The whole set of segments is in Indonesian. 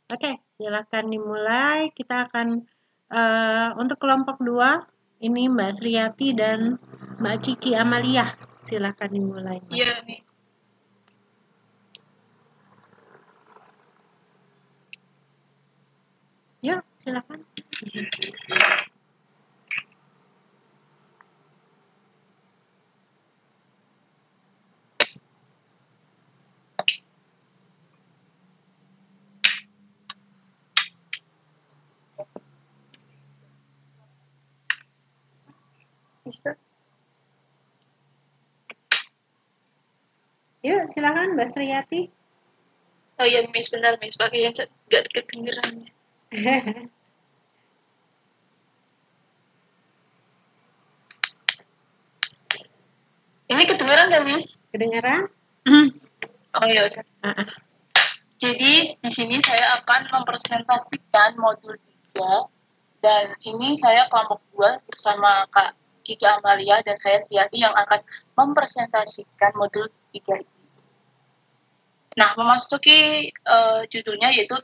Oke, silakan dimulai. Kita akan untuk kelompok 2 ini Mbak Sriyati dan Mbak Kiki Amalia. Silakan dimulai, Mbak. Iya nih. Yuk, silakan. Bisa. Yuk, silakan Mbak Sriyati. Oh iya Miss, benar Miss. Pakai yang nggak kedengeran Miss. Ini kedengeran nggak Miss? Kedengaran? Oh iya udah. Jadi di sini saya akan mempresentasikan modul 3 dan ini saya kelompok 2 bersama Kak Kiki Amalia dan saya Siyati yang akan mempresentasikan modul 3 ini. Nah, memasuki judulnya yaitu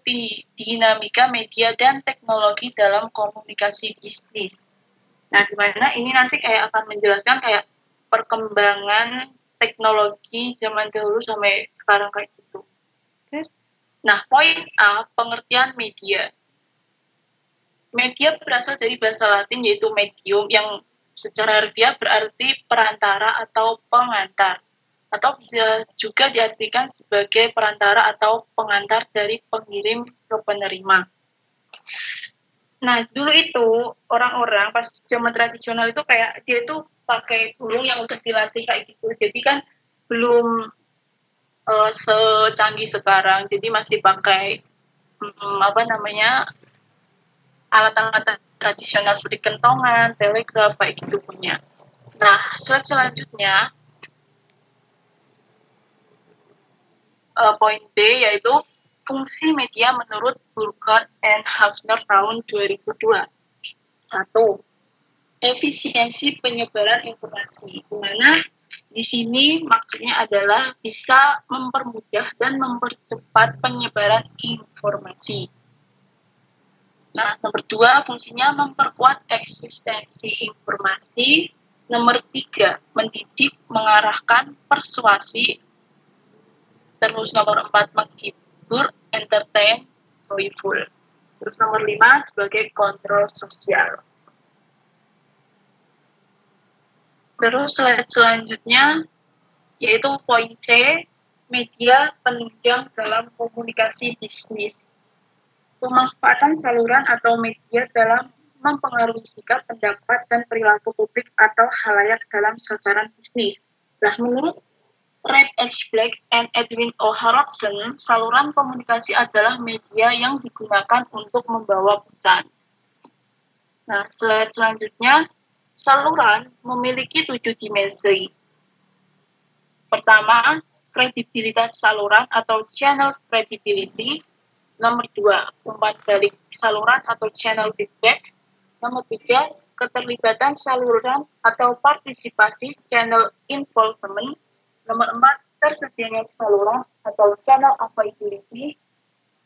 dinamika media dan teknologi dalam komunikasi bisnis. Nah, di mana ini nanti kayak akan menjelaskan kayak perkembangan teknologi zaman dahulu sampai sekarang kayak gitu. Nah, poin A, pengertian media. Media berasal dari bahasa Latin yaitu medium yang secara harfiah berarti perantara atau pengantar. Atau bisa juga diartikan sebagai perantara atau pengantar dari pengirim ke penerima. Nah, dulu itu orang-orang pas zaman tradisional itu kayak dia itu pakai burung yang udah dilatih kayak gitu. Jadi kan belum secanggih sekarang. Jadi masih pakai alat-alat tradisional seperti kentongan, telegraf kayak gitu punya. Nah, slide selanjutnya poin B yaitu fungsi media menurut Burkhardt and Hafner tahun 2002. 1. Efisiensi penyebaran informasi, di mana di sini maksudnya adalah bisa mempermudah dan mempercepat penyebaran informasi. Nah, nomor 2, fungsinya memperkuat eksistensi informasi. Nomor 3, mendidik, mengarahkan, persuasi. Terus nomor 4, menghibur, entertain, joyful. Terus nomor 5, sebagai kontrol sosial. Terus slide selanjutnya yaitu poin C, media penunjang dalam komunikasi bisnis. Pemanfaatan saluran atau media dalam mempengaruhi sikap, pendapat, dan perilaku publik atau halayak dalam sasaran bisnis. Nah, menurut Red H. Black and Edwin O. Harrodson, saluran komunikasi adalah media yang digunakan untuk membawa pesan. Nah, slide selanjutnya, saluran memiliki 7 dimensi. Pertama, kredibilitas saluran atau channel credibility. Nomor 2, umpan balik saluran atau channel feedback. Nomor 3, keterlibatan saluran atau partisipasi channel involvement. Nomor 4, tersedianya saluran atau channel availability.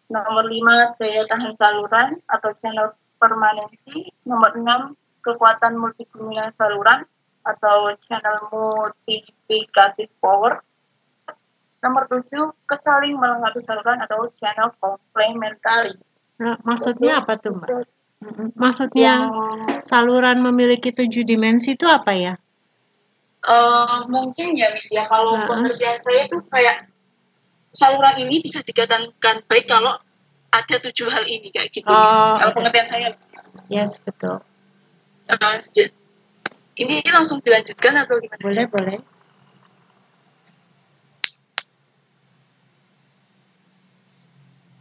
Nomor 5, daya tahan saluran atau channel permanensi. Nomor 6, kekuatan multiguna saluran atau channel multiplicative power. Nomor 7, kesaling melengkapi saluran atau channel complementary. Nah, maksudnya apa tuh, Mbak? Maksudnya saluran memiliki 7 dimensi itu apa ya? Mungkin ya, Miss ya, kalau pengertian saya itu kayak saluran ini bisa dikatakan baik kalau ada 7 hal ini kayak gitu, Miss. Kalau pengertian saya. Yes, betul. Ini langsung dilanjutkan atau gimana? Boleh.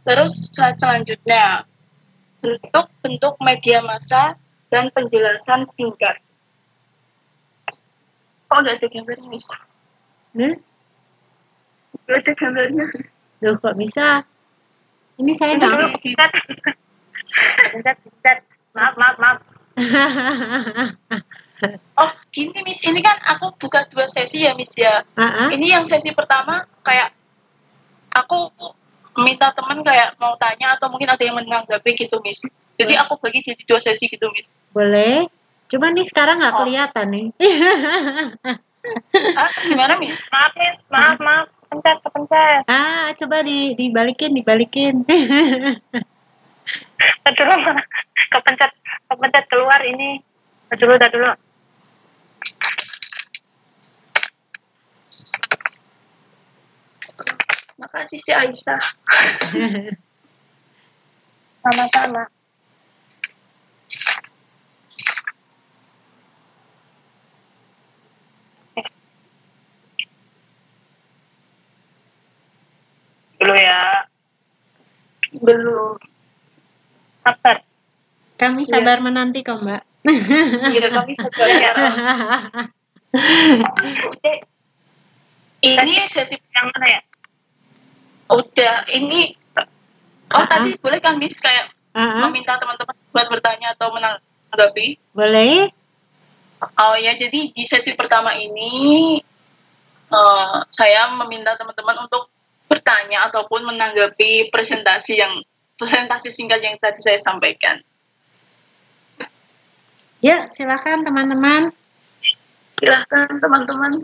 Terus selanjutnya, bentuk-bentuk media massa dan penjelasan singkat. Oh, nggak ada gambarnya, Miss. Nggak ada gambarnya. Loh, kok bisa? Ini saya download. Bentar. Maaf. Oh, gini Miss, ini kan aku buka 2 sesi ya Miss ya. Ini yang sesi pertama kayak aku minta teman kayak mau tanya atau mungkin ada yang menanggapi gitu, Miss. Jadi aku bagi jadi 2 sesi gitu, Miss. Boleh. Cuma nih sekarang nggak kelihatan nih. Gimana, Miss? Maaf, Miss. Maaf. Kepencet. Coba dibalikin. Dulu kepencet keluar ini. Dulu. Makasih si Aisyah. Sama-sama. Dulu ya. Belum. Sabar. Kami sabar menanti kok, Mbak. Iya, kami sabar ya. Ini sesi yang mana ya? Udah, ini tadi boleh kan, Miss, kayak meminta teman-teman buat bertanya atau menanggapi? Boleh. Oh ya, jadi di sesi pertama ini saya meminta teman-teman untuk bertanya ataupun menanggapi presentasi singkat yang tadi saya sampaikan. Ya, silakan teman-teman. Silakan teman-teman.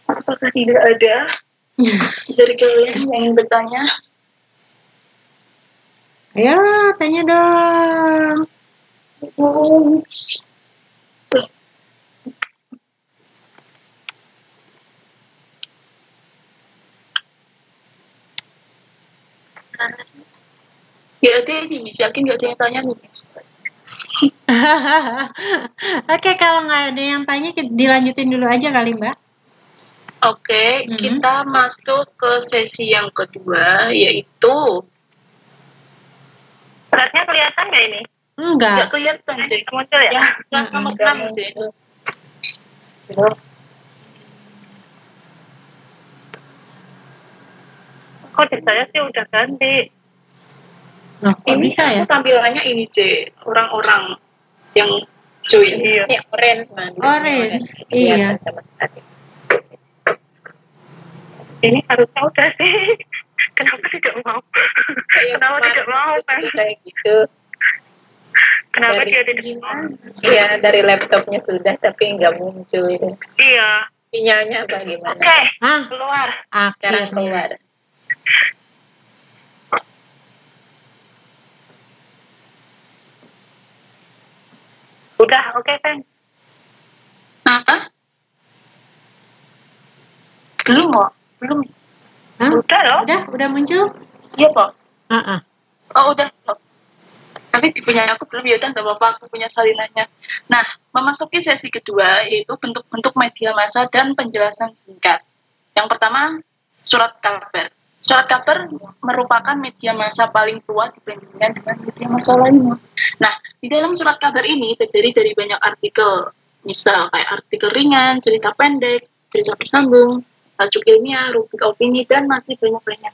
Apakah tidak ada dari kalian yang ingin bertanya? Ayo, tanya dong. Ya, yakin nggak ada yang tanya nih, Miss? Oke, kalau nggak ada yang tanya, dilanjutin dulu aja kali, Mbak. Oke, kita masuk ke sesi yang kedua, yaitu Beratnya kelihatan nggak ini? Enggak. Nggak kelihatan sih. Muncul ya? Yang nomor 6 sih. Kok di saya sih udah ganti. Nah, kok Ini bisa ya? Tampilannya ini, C. Orang-orang yang join. Iya. Ya, orange, Man. Orange. Iya. Sama sekali. Ini harusnya udah sih. Kenapa tidak mau? Kenapa tidak mau, kan? Kayak gitu. Kenapa Dari dia tidak mau? Iya, dari laptopnya sudah, tapi nggak muncul itu. Iya. Sinyalnya bagaimana? Oke, keluar. Sekarang keluar. Udah, oke, kan? Belum kok. Belum. Udah loh. Udah muncul? Iya, Pak. Oh, udah. Tapi di punya aku belum, ya udah nggak apa-apa, aku punya salinannya. Nah, memasuki sesi kedua yaitu bentuk-bentuk media massa dan penjelasan singkat. Yang pertama, surat kabar. Surat kabar merupakan media massa paling tua dibandingkan dengan media massa lainnya. Nah, di dalam surat kabar ini terdiri dari banyak artikel, misal kayak artikel ringan, cerita pendek, cerita bersambung, tajuk ilmiah, rubrik opini, dan masih banyak-banyak.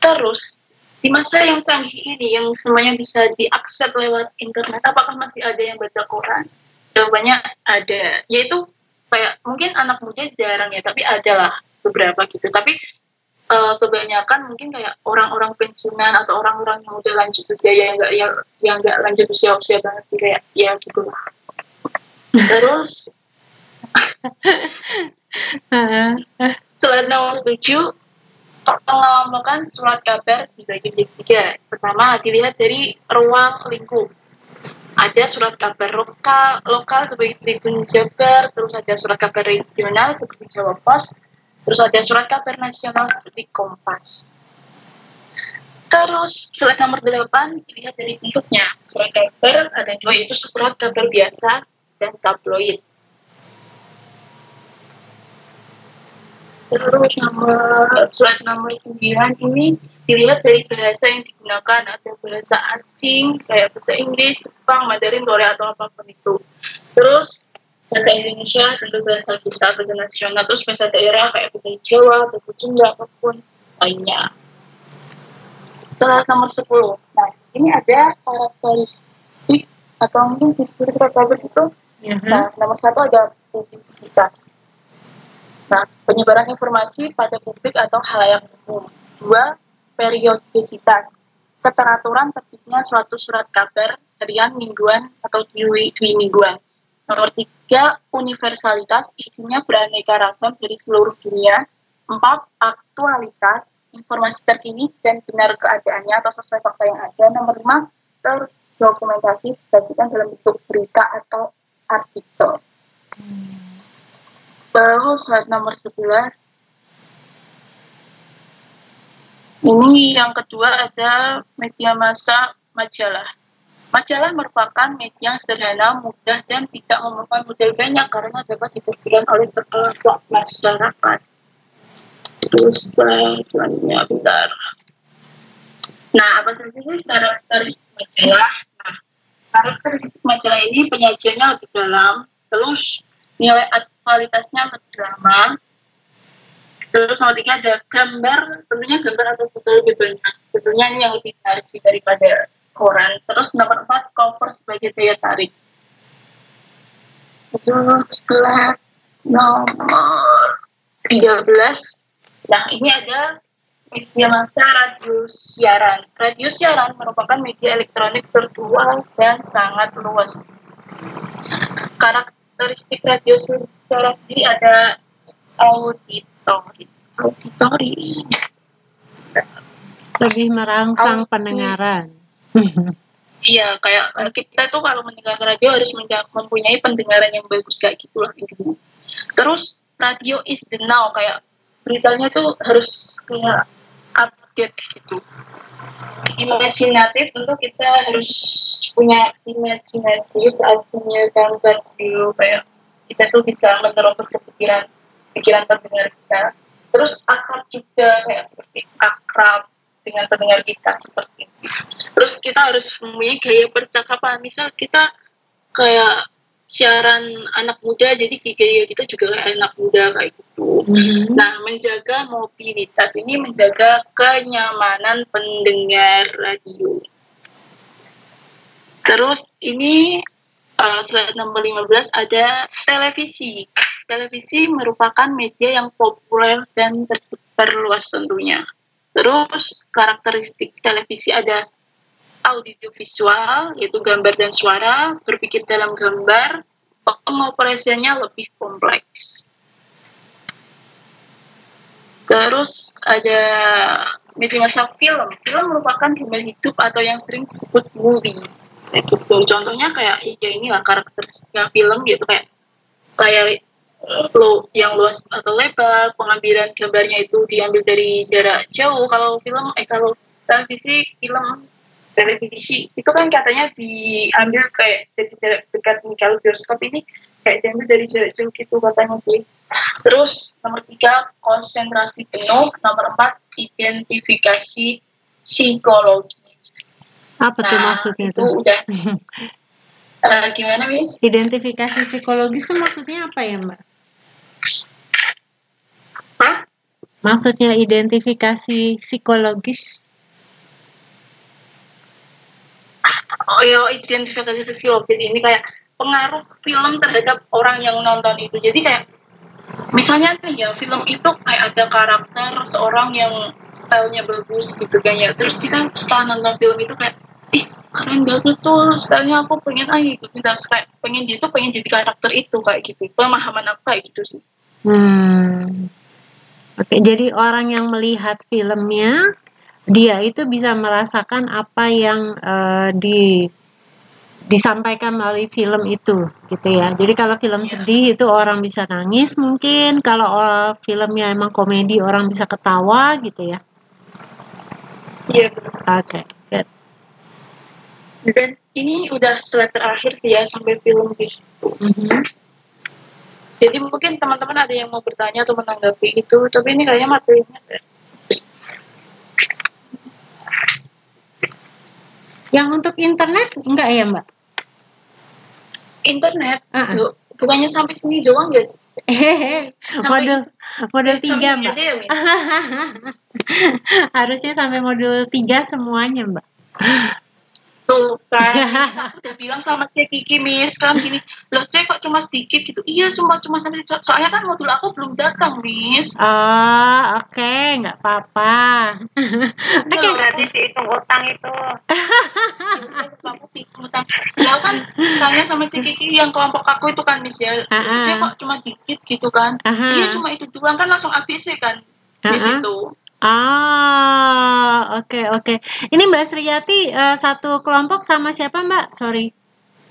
Terus, di masa yang canggih ini, yang semuanya bisa diakses lewat internet, apakah masih ada yang baca koran? Jawabannya ada, yaitu kayak mungkin anak muda jarang ya, tapi adalah beberapa gitu. Tapi kebanyakan mungkin kayak orang-orang pensiunan atau orang-orang yang udah lanjut usia, yang nggak lanjut usia banget sih, kayak ya gitulah. Terus slide nomor 7 mengelompokan surat kabar dibagi menjadi 3. Pertama, dilihat dari ruang lingkup. Ada surat kabar lokal sebagai Tribun Jabar, terus ada surat kabar regional seperti Jawa Pos, terus ada surat kabar nasional seperti Kompas. Terus slide nomor 8 dilihat dari bentuknya. Surat kabar ada 2, yaitu surat kabar biasa dan tabloid. Terus slide nomor 9 ini dilihat dari bahasa yang digunakan. Ada bahasa asing kayak bahasa Inggris, Jepang, Mandarin, Korea atau apapun itu. Terus bahasa Indonesia, tentu bahasa kita, bahasa nasional, terus bahasa daerah kayak bahasa Jawa, bahasa Sunda, apapun lainnya. Slide nomor 10. Nah, ini ada karakteristik atau mungkin fitur surat kabar itu. Nah, nomor 1 ada publisitas. Nah, penyebaran informasi pada publik atau halayak umum. 2. Periodisitas. Keteraturan terbitnya suatu surat kabar harian, mingguan, atau dwi mingguan. Nomor 3. Universalitas. Isinya beraneka ragam dari seluruh dunia. 4. Aktualitas. Informasi terkini dan benar keadaannya atau sesuai fakta yang ada. Nomor 5. Terdokumentasi disajikan dalam bentuk berita atau artikel. Terus slide nomor 11. Ini yang kedua ada media massa majalah. Majalah merupakan media yang sederhana, mudah, dan tidak memerlukan modal banyak karena dapat diterbitkan oleh sekelompok masyarakat. Terus selanjutnya bentar. Nah, apa saja sih karakteristik majalah? Nah, karakteristik majalah ini penyajiannya lebih dalam, terus nilai kualitasnya lebih lama. Terus nomor 3 ada gambar, tentunya gambar atau foto lebih banyak. Tentunya ini yang lebih menarik daripada koran. Terus nomor 4 cover sebagai daya tarik. Terus setelah nomor 13, nah ini ada media massa radio siaran. Radio siaran merupakan media elektronik virtual dan sangat luas. Karakteristik radio siaran ini ada auditori. Lebih merangsang pendengaran. Iya, kayak kita tuh kalau mendengar radio harus mempunyai pendengaran yang bagus kayak gitulah intinya. Terus radio is the now, kayak beritanya tuh harus kayak update gitu. Imajinatif, untuk kita harus punya imajinasi saat mendengarkan radio, kayak kita tuh bisa menerobos pikiran pendengar kita. Terus akrab juga, kayak seperti akrab dengan pendengar kita seperti itu. Terus kita harus mempunyai gaya percakapan. Misal kita kayak siaran anak muda, jadi gaya kita juga kayak anak muda kayak gitu. Nah, menjaga mobilitas ini menjaga kenyamanan pendengar radio. Terus ini slide nomor 15 ada televisi. Televisi merupakan media yang populer dan tersebar luas tentunya. Terus karakteristik televisi ada audiovisual, yaitu gambar dan suara, berpikir dalam gambar, pengoperasiannya lebih kompleks. Terus ada media massa film. Film merupakan gambar hidup atau yang sering disebut movie. Contohnya kayak ya inilah karakteristiknya film, gitu kayak yang luas atau lebar, pengambilan gambarnya itu diambil dari jarak jauh. Kalau televisi itu kan katanya diambil kayak dari jarak dekat nih. Kalau bioskop ini kayak diambil dari jarak jauh gitu katanya sih. Terus nomor 3 konsentrasi penuh. Nomor 4 identifikasi psikologis. Apa tuh maksudnya itu tuh? Udah gimana, Miss? Identifikasi psikologis itu maksudnya apa ya, Mbak? Hah? Maksudnya identifikasi psikologis? Oh iya, identifikasi psikologis ini kayak pengaruh film terhadap orang yang nonton itu. Jadi kayak misalnya nih ya, film itu kayak ada karakter seorang yang stylenya bagus gitu kan ya. Terus kita setelah nonton film itu kayak, ih keren banget tuh stylenya, aku pengen gitu. Kita kayak pengen jadi karakter itu kayak gitu. Pemahaman aku kayak gitu sih. Oke, jadi orang yang melihat filmnya, dia itu bisa merasakan apa yang disampaikan melalui film itu, gitu ya. Jadi kalau film sedih itu orang bisa nangis mungkin, kalau filmnya emang komedi orang bisa ketawa, gitu ya. Iya, betul. Oke, good. Dan ini udah slide terakhir sih ya, sampai film gitu. Jadi mungkin teman-teman ada yang mau bertanya atau menanggapi itu, tapi ini kayaknya materinya yang untuk internet enggak ya, Mbak? Internet? Bukannya sampai sini doang ya? Modul 3, Mbak. Ya, harusnya sampai modul 3 semuanya, Mbak. Tuh kan, Miss, aku udah bilang sama Cek Kiki, Miss, kan gini, loh Cek kok cuma sedikit gitu. Iya, cuma sampai soalnya kan modul aku belum datang, Miss. Oh, oke, nggak apa-apa. Iya Oke. loh, Berarti dihitung utang itu. Kamu utang. Ya kan tanya sama Cek Kiki yang kelompok aku itu kan, Miss ya. Cek kok cuma dikit gitu kan. Iya, cuma itu doang kan langsung ABC kan di situ. Ah, oke. Ini Mbak Sriyati satu kelompok sama siapa Mbak? Sorry.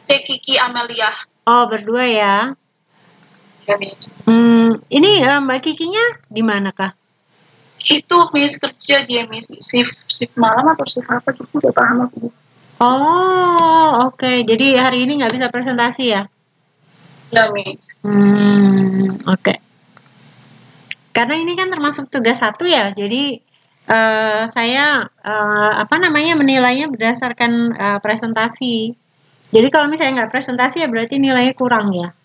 Cek Kiki Amelia. Oh, berdua ya? Ya, Miss. Ini Mbak Kikinya di mana kah? Itu Miss kerja dia, Miss. Shift malam atau shift apa gitu, udah paham aku. Oh, oke. Jadi hari ini nggak bisa presentasi ya? Ya, Miss. Oke. Karena ini kan termasuk tugas 1 ya, jadi saya menilainya berdasarkan presentasi. Jadi kalau misalnya nggak presentasi ya berarti nilainya kurang ya.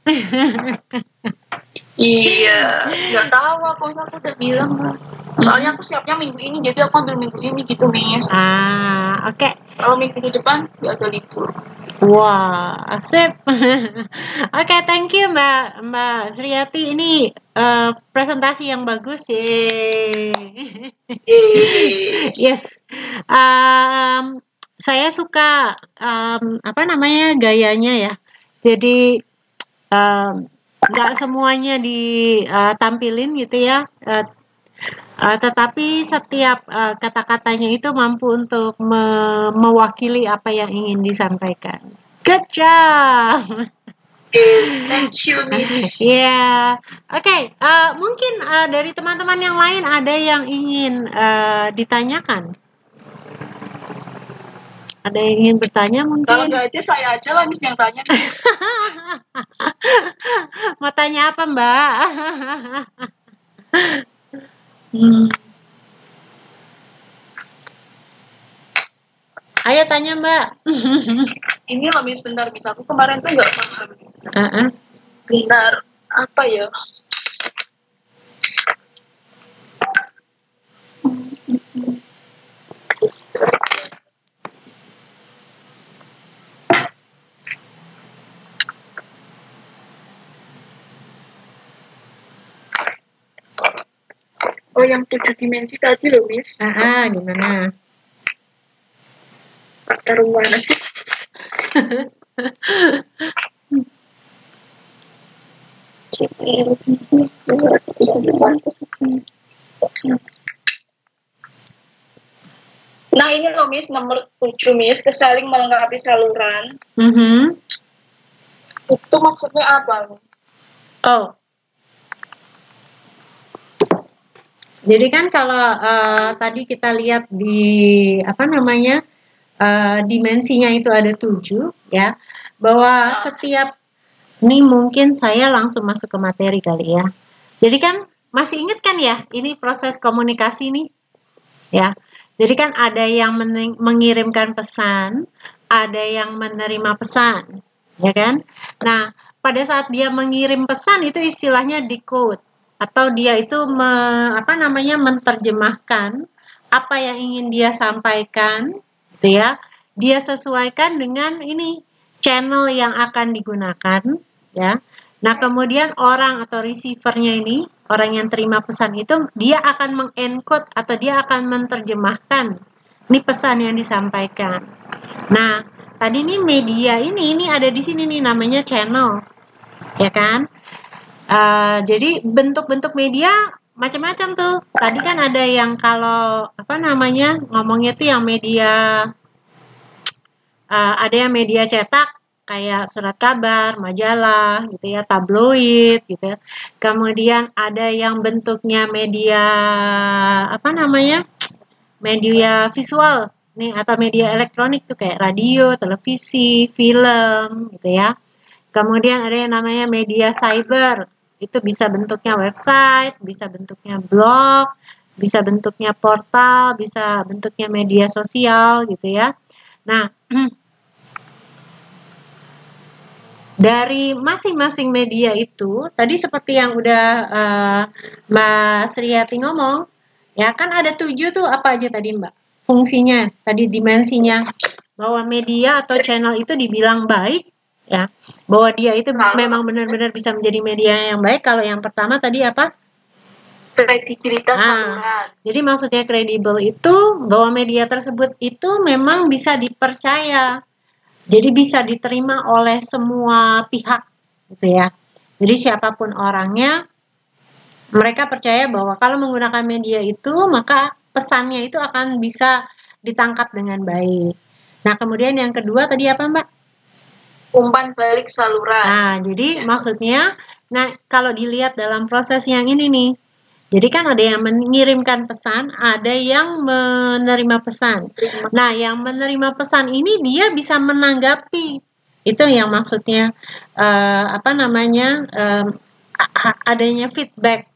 Iya, nggak tahu aku udah bilang lah. Soalnya aku siapnya minggu ini, jadi aku ambil minggu ini gitu, Miss. Oke. Kalau minggu depan ya ada libur. Wah, sip. Oke, thank you Mbak Sriyati. Ini presentasi yang bagus Yes. Saya suka gayanya ya. Jadi nggak semuanya ditampilin gitu ya. Tetapi setiap kata-katanya itu mampu untuk mewakili apa yang ingin disampaikan. Good job. Thank you, Miss. Oke. Mungkin dari teman-teman yang lain ada yang ingin ditanyakan. Ada yang ingin bertanya mungkin? Kalau nggak aja saya aja lah, Miss, yang tanya. Mau tanya apa, Mbak? Ayo tanya, Mbak. Ini loh, Miss, bentar, Miss. Aku kemarin tuh nggak paham. Bentar, apa ya? Oh, yang 7 dimensi tadi loh, Miss. Gimana? Taruh mana sih? Nah, ini loh, Miss, nomor 7, Miss, kesaling melengkapi saluran. Itu maksudnya apa, Miss? Oh. Jadi kan kalau tadi kita lihat di dimensinya itu ada 7 ya, bahwa setiap ini mungkin saya langsung masuk ke materi kali ya. Jadi kan masih ingat kan ya, ini proses komunikasi nih ya. Jadi kan ada yang mengirimkan pesan, ada yang menerima pesan, ya kan? Nah, pada saat dia mengirim pesan itu istilahnya decode. Atau dia itu menerjemahkan apa yang ingin dia sampaikan, gitu ya. Dia sesuaikan dengan ini channel yang akan digunakan, ya. Nah, kemudian orang atau receivernya ini, orang yang terima pesan itu, dia akan mengencode atau dia akan menerjemahkan ini pesan yang disampaikan. Nah, tadi nih media ini ada di sini nih namanya channel, ya kan? Jadi bentuk-bentuk media macam-macam tuh. Tadi kan ada yang kalau ngomongnya tuh yang media ada yang media cetak kayak surat kabar, majalah gitu ya, tabloid gitu ya. Kemudian ada yang bentuknya media media visual nih atau media elektronik tuh kayak radio, televisi, film gitu ya. Kemudian ada yang namanya media cyber. Itu bisa bentuknya website, bisa bentuknya blog, bisa bentuknya portal, bisa bentuknya media sosial gitu ya. Nah, dari masing-masing media itu, tadi seperti yang udah Mbak Sriyati ngomong, ya kan ada 7 tuh apa aja tadi Mbak? Fungsinya, tadi dimensinya. bahwa media atau channel itu dibilang baik, ya, bahwa dia itu memang benar-benar bisa menjadi media yang baik. Kalau yang pertama tadi apa? Kredibilitas saluran. Jadi maksudnya kredibel itu bahwa media tersebut itu memang bisa dipercaya. Jadi bisa diterima oleh semua pihak, gitu ya. Jadi siapapun orangnya, mereka percaya bahwa kalau menggunakan media itu, maka pesannya itu akan bisa ditangkap dengan baik. Nah, kemudian yang kedua tadi apa, Mbak? Umpan balik saluran. Nah, jadi maksudnya, kalau dilihat dalam proses yang ini nih, jadi kan ada yang mengirimkan pesan, ada yang menerima pesan. Nah, yang menerima pesan ini dia bisa menanggapi. Itu yang maksudnya adanya feedback,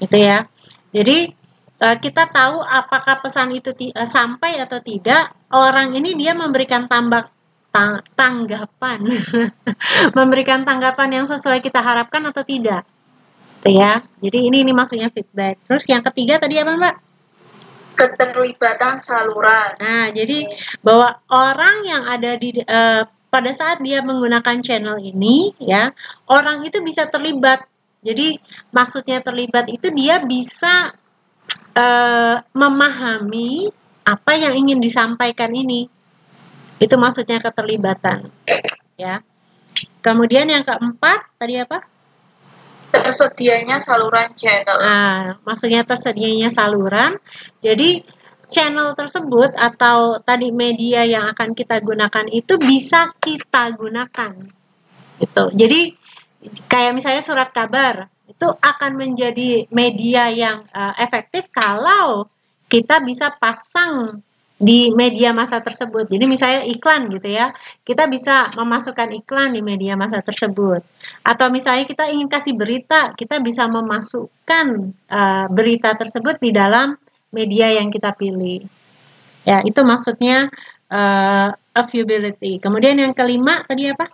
gitu ya. Jadi kita tahu apakah pesan itu sampai atau tidak. Orang ini dia memberikan tanggapan, memberikan tanggapan yang sesuai kita harapkan atau tidak. Ya, jadi ini maksudnya feedback. Terus yang ketiga tadi apa, Mbak? Keterlibatan saluran. Nah, jadi bahwa orang yang ada di pada saat dia menggunakan channel ini, ya, orang itu bisa terlibat. Jadi maksudnya terlibat itu dia bisa memahami apa yang ingin disampaikan ini. Itu maksudnya keterlibatan, ya. Kemudian yang keempat tadi apa? Tersedianya saluran channel. Nah, maksudnya tersedianya saluran. Jadi channel tersebut atau tadi media yang akan kita gunakan itu bisa kita gunakan. Gitu. Jadi kayak misalnya surat kabar itu akan menjadi media yang efektif kalau kita bisa pasang di media massa tersebut. Jadi misalnya iklan gitu ya, kita bisa memasukkan iklan di media massa tersebut. Atau misalnya kita ingin kasih berita, kita bisa memasukkan berita tersebut di dalam media yang kita pilih. Ya, itu maksudnya availability. Kemudian yang kelima tadi apa?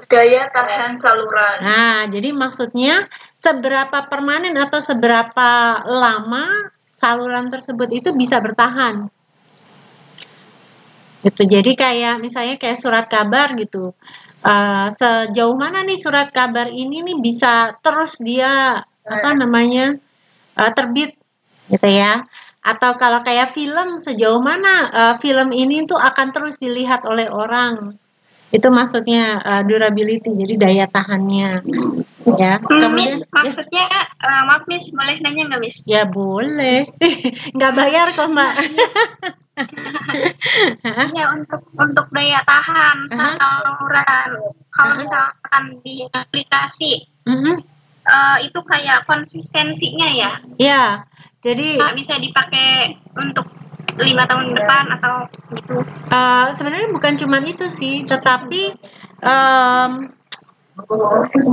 Daya tahan saluran. Nah, jadi maksudnya seberapa permanen atau seberapa lama saluran tersebut itu bisa bertahan. Gitu. Jadi kayak misalnya kayak surat kabar gitu. Sejauh mana nih surat kabar ini nih bisa terus dia terbit gitu ya. Atau kalau kayak film, sejauh mana film ini tuh akan terus dilihat oleh orang. Itu maksudnya durability, jadi daya tahannya. Ya. Kemudian, Miss, maksudnya maaf Miss, boleh nanya nggak Miss? Ya boleh. Nggak bayar kok Mbak. Ya, untuk daya tahan saluran. Kalau misalkan di aplikasi itu kayak konsistensinya ya? Iya. Jadi bisa dipakai untuk 5 tahun depan atau gitu? Sebenarnya bukan cuma itu sih, tetapi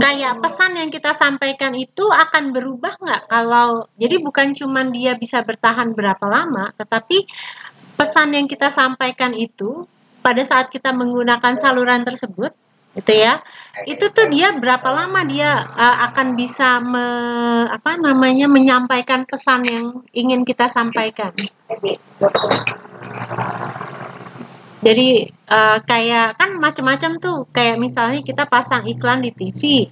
kayak pesan yang kita sampaikan itu akan berubah nggak kalau, jadi bukan cuma dia bisa bertahan berapa lama, tetapi pesan yang kita sampaikan itu pada saat kita menggunakan saluran tersebut, gitu ya, itu tuh dia berapa lama dia akan bisa menyampaikan pesan yang ingin kita sampaikan. Jadi kayak kan macam-macam tuh, kayak misalnya kita pasang iklan di TV.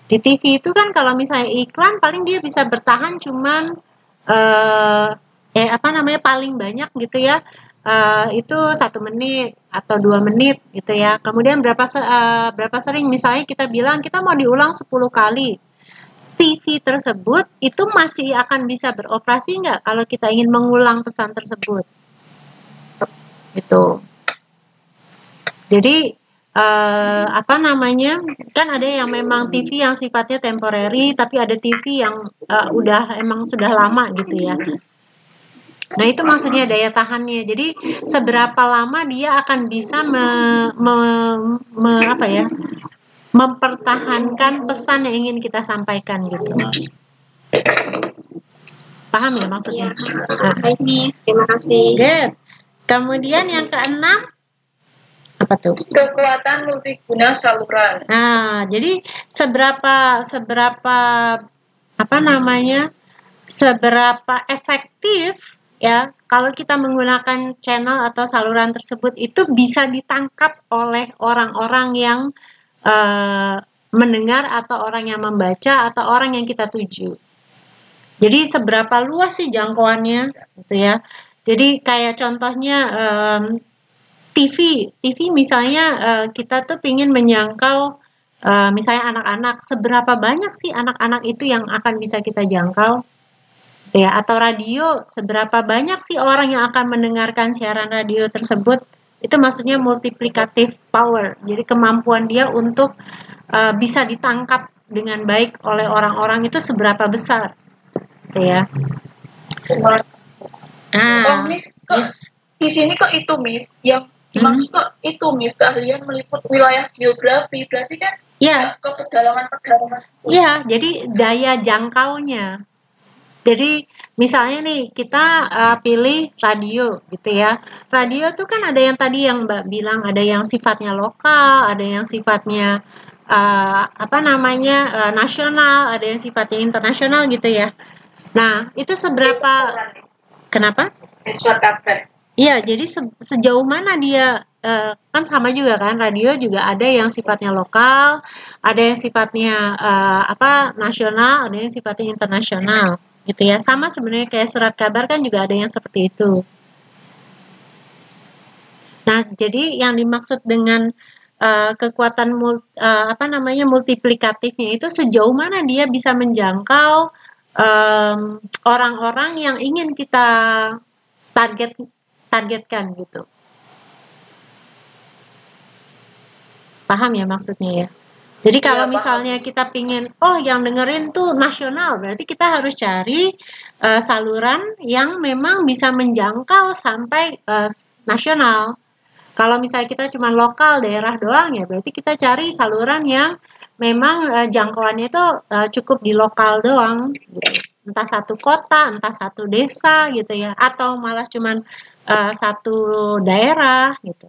Di TV itu kan kalau misalnya iklan paling dia bisa bertahan cuman paling banyak gitu ya. Itu 1 menit atau 2 menit gitu ya. Kemudian berapa sering misalnya kita bilang kita mau diulang 10 kali. TV tersebut itu masih akan bisa beroperasi nggak kalau kita ingin mengulang pesan tersebut? Gitu. Jadi kan ada yang memang TV yang sifatnya temporary, tapi ada TV yang sudah lama gitu ya. Nah, itu maksudnya daya tahannya. Jadi seberapa lama dia akan bisa mempertahankan pesan yang ingin kita sampaikan gitu. Paham ya maksudnya? Baik, terima kasih. Good. Kemudian yang keenam apa tuh? Kekuatan multiguna saluran. Nah, jadi seberapa efektif ya, kalau kita menggunakan channel atau saluran tersebut itu bisa ditangkap oleh orang-orang yang mendengar atau orang yang membaca atau orang yang kita tuju. Jadi seberapa luas sih jangkauannya, gitu ya. Jadi kayak contohnya TV misalnya kita tuh pingin menjangkau misalnya anak-anak, seberapa banyak sih anak-anak itu yang akan bisa kita jangkau? Ya, atau radio, seberapa banyak sih orang yang akan mendengarkan siaran radio tersebut? Itu maksudnya multiplicative power. Jadi kemampuan dia untuk bisa ditangkap dengan baik oleh orang-orang itu seberapa besar, gitu ya. Miss, kok di sini kok itu Miss yang dimaksud kok itu Miss keahlian meliput wilayah geografi, berarti kan ke pedalaman. Iya, jadi daya jangkaunya. Jadi misalnya nih kita pilih radio gitu ya. Radio tuh kan ada yang tadi yang Mbak bilang, ada yang sifatnya lokal, ada yang sifatnya nasional, ada yang sifatnya internasional gitu ya. Nah, itu seberapa? Kenapa? Surat kabar. Iya, jadi sejauh mana dia kan sama juga kan, radio juga ada yang sifatnya lokal, ada yang sifatnya nasional, ada yang sifatnya internasional, gitu ya. Sama sebenarnya kayak surat kabar kan juga ada yang seperti itu. Nah, jadi yang dimaksud dengan kekuatan multiplikatifnya itu sejauh mana dia bisa menjangkau orang-orang yang ingin kita targetkan gitu. Paham ya maksudnya ya? Jadi kalau misalnya kita pingin, yang dengerin tuh nasional, berarti kita harus cari saluran yang memang bisa menjangkau sampai nasional. Kalau misalnya kita cuma lokal daerah doang ya, berarti kita cari saluran yang memang jangkauannya itu cukup di lokal doang, gitu. Entah satu kota, entah satu desa gitu ya, atau malah cuma satu daerah gitu.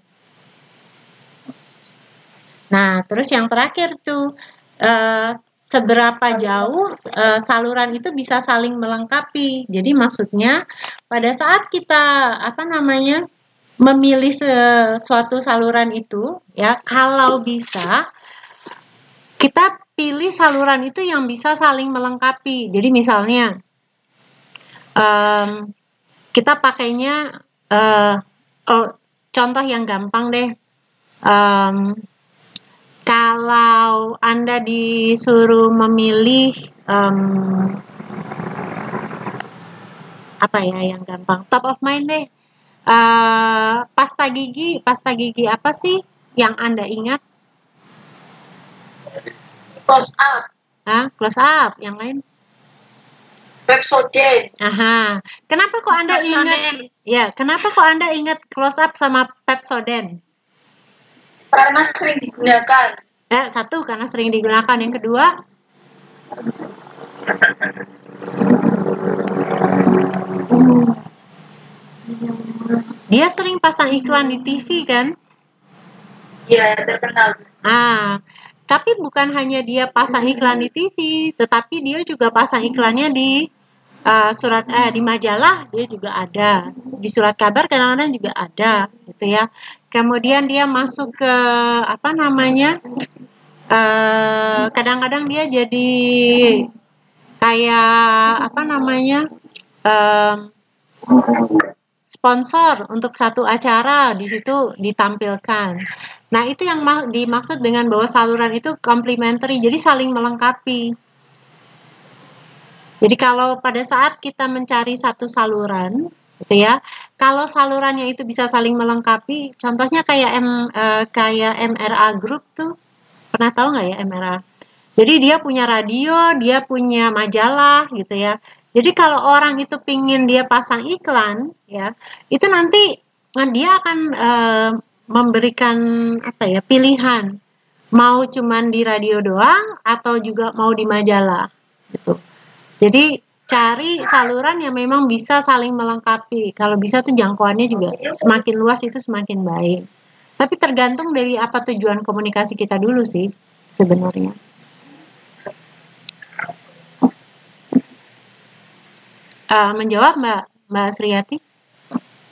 Nah, terus yang terakhir tuh seberapa jauh saluran itu bisa saling melengkapi. Jadi maksudnya pada saat kita memilih suatu saluran itu ya, kalau bisa kita pilih saluran itu yang bisa saling melengkapi. Jadi misalnya kita pakainya contoh yang gampang deh. Kalau Anda disuruh memilih yang gampang, top of mind deh, pasta gigi apa sih yang Anda ingat? Close up. Close up. Yang lain? Pepsodent. Kenapa kok Anda ingat? Ya, kenapa kok Anda ingat close up sama Pepsodent? Karena sering digunakan. Satu, karena sering digunakan. Yang kedua? Dia sering pasang iklan di TV kan? Iya, terkenal. Tapi bukan hanya dia pasang iklan di TV, tetapi dia juga pasang iklannya di di majalah, dia juga ada, di surat kabar kadang-kadang juga ada, gitu ya. Kemudian dia masuk ke kadang-kadang dia jadi kayak sponsor untuk satu acara, di situ ditampilkan. Nah, itu yang dimaksud dengan bahwa saluran itu complementary, jadi saling melengkapi. Jadi kalau pada saat kita mencari satu saluran, gitu ya, kalau salurannya itu bisa saling melengkapi, contohnya kayak MRA Group tuh, pernah tahu nggak ya MRA? Jadi dia punya radio, dia punya majalah, gitu ya. Jadi kalau orang itu pingin dia pasang iklan, ya, itu nanti dia akan memberikan pilihan, mau cuman di radio doang atau juga mau di majalah, gitu. Jadi cari saluran yang memang bisa saling melengkapi. Kalau bisa tuh jangkauannya juga semakin luas itu semakin baik. Tapi tergantung dari apa tujuan komunikasi kita dulu sih sebenarnya. Menjawab Mbak Sriyati?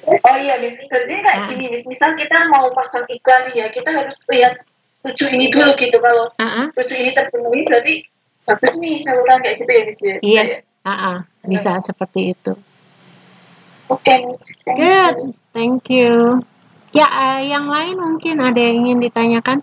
Oh iya, Miss. Jadi kayak gini, Miss. Misal kita mau pasang iklan ya, kita harus lihat 7 ini dulu gitu. Kalau 7 ini terpenuhi, berarti bagus nih saluran kayak gitu ya, Miss. Yes, bisa seperti itu. Oke, Miss. Good, thank you. Ya, yang lain mungkin ada yang ingin ditanyakan?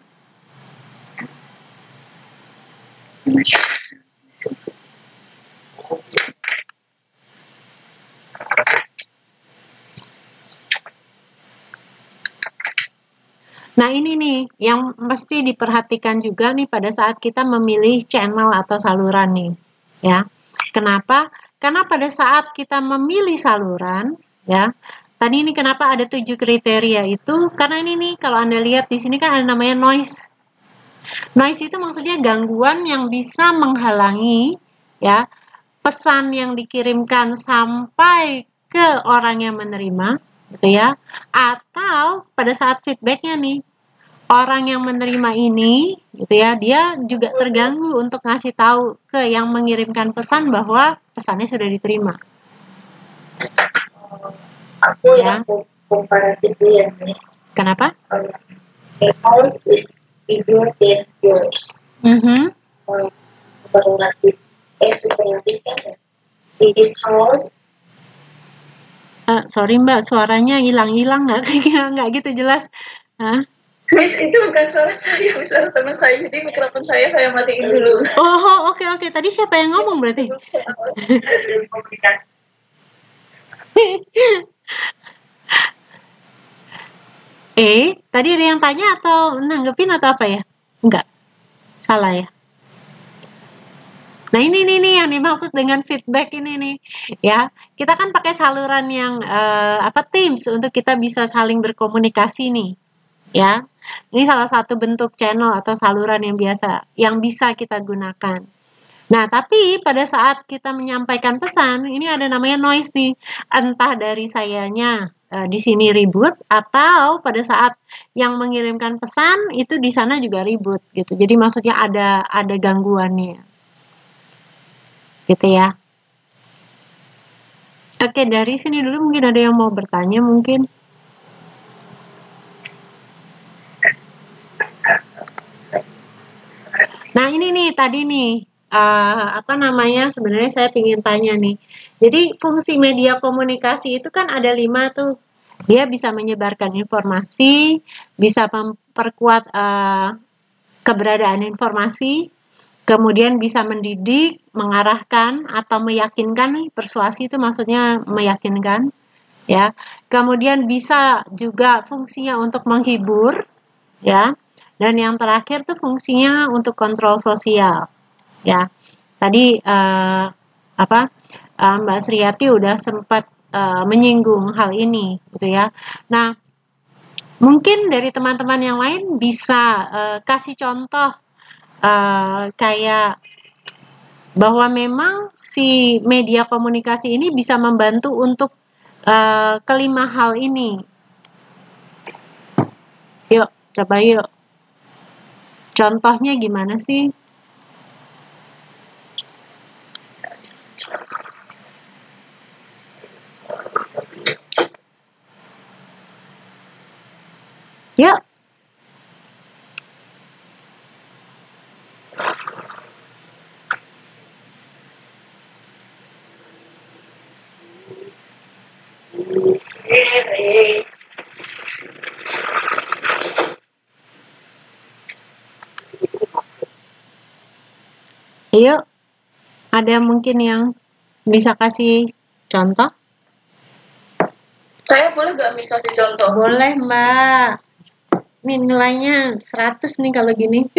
Nah ini nih yang mesti diperhatikan juga nih pada saat kita memilih channel atau saluran nih, ya. Kenapa? Karena pada saat kita memilih saluran, ya. Tadi ini kenapa ada 7 kriteria itu? Karena ini nih kalau Anda lihat di sini kan ada namanya noise. Noise itu maksudnya gangguan yang bisa menghalangi, ya, pesan yang dikirimkan sampai ke orang yang menerima, gitu ya. Atau pada saat feedbacknya nih, orang yang menerima ini, gitu ya, dia juga terganggu untuk ngasih tahu ke yang mengirimkan pesan bahwa pesannya sudah diterima. Aku yang komparatif ya, Miss. Kenapa? The house is bigger than yours. Superlatif. Superlatif kan ya. This house. Sorry Mbak, suaranya hilang-hilang nggak gitu jelas. Miss, itu bukan suara saya, suara teman saya. Jadi mikrofon saya matiin dulu. Oh, oke. Tadi siapa yang ngomong berarti? Komunikasi. Tadi ada yang tanya atau nanggepin atau apa ya? Enggak. Salah ya. Nah ini nih yang dimaksud dengan feedback ini nih, ya. Kita kan pakai saluran yang Teams untuk kita bisa saling berkomunikasi nih, ya. Ini salah satu bentuk channel atau saluran yang bisa kita gunakan. Nah, tapi pada saat kita menyampaikan pesan, ini ada namanya noise nih. Entah dari sayanya di sini ribut atau pada saat yang mengirimkan pesan itu di sana juga ribut gitu. Jadi maksudnya ada gangguannya. Gitu ya. Oke, dari sini dulu mungkin ada yang mau bertanya mungkin. Nah, ini nih tadi nih sebenarnya saya ingin tanya nih. Jadi fungsi media komunikasi itu kan ada 5 tuh. Dia bisa menyebarkan informasi, bisa memperkuat keberadaan informasi, kemudian bisa mendidik, mengarahkan atau meyakinkan. Persuasi itu maksudnya meyakinkan, ya. Kemudian bisa juga fungsinya untuk menghibur, ya. Dan yang terakhir tuh fungsinya untuk kontrol sosial, ya. Tadi Mbak Sriyati udah sempat menyinggung hal ini, gitu ya. Nah, mungkin dari teman-teman yang lain bisa kasih contoh kayak bahwa memang si media komunikasi ini bisa membantu untuk kelima hal ini. Yuk, coba yuk. Contohnya gimana sih? Yuk. Yuk. Ada mungkin yang bisa kasih contoh? Saya boleh nggak bisa kasih contoh? Boleh, Mbak. Ini nilainya 100 nih kalau gini.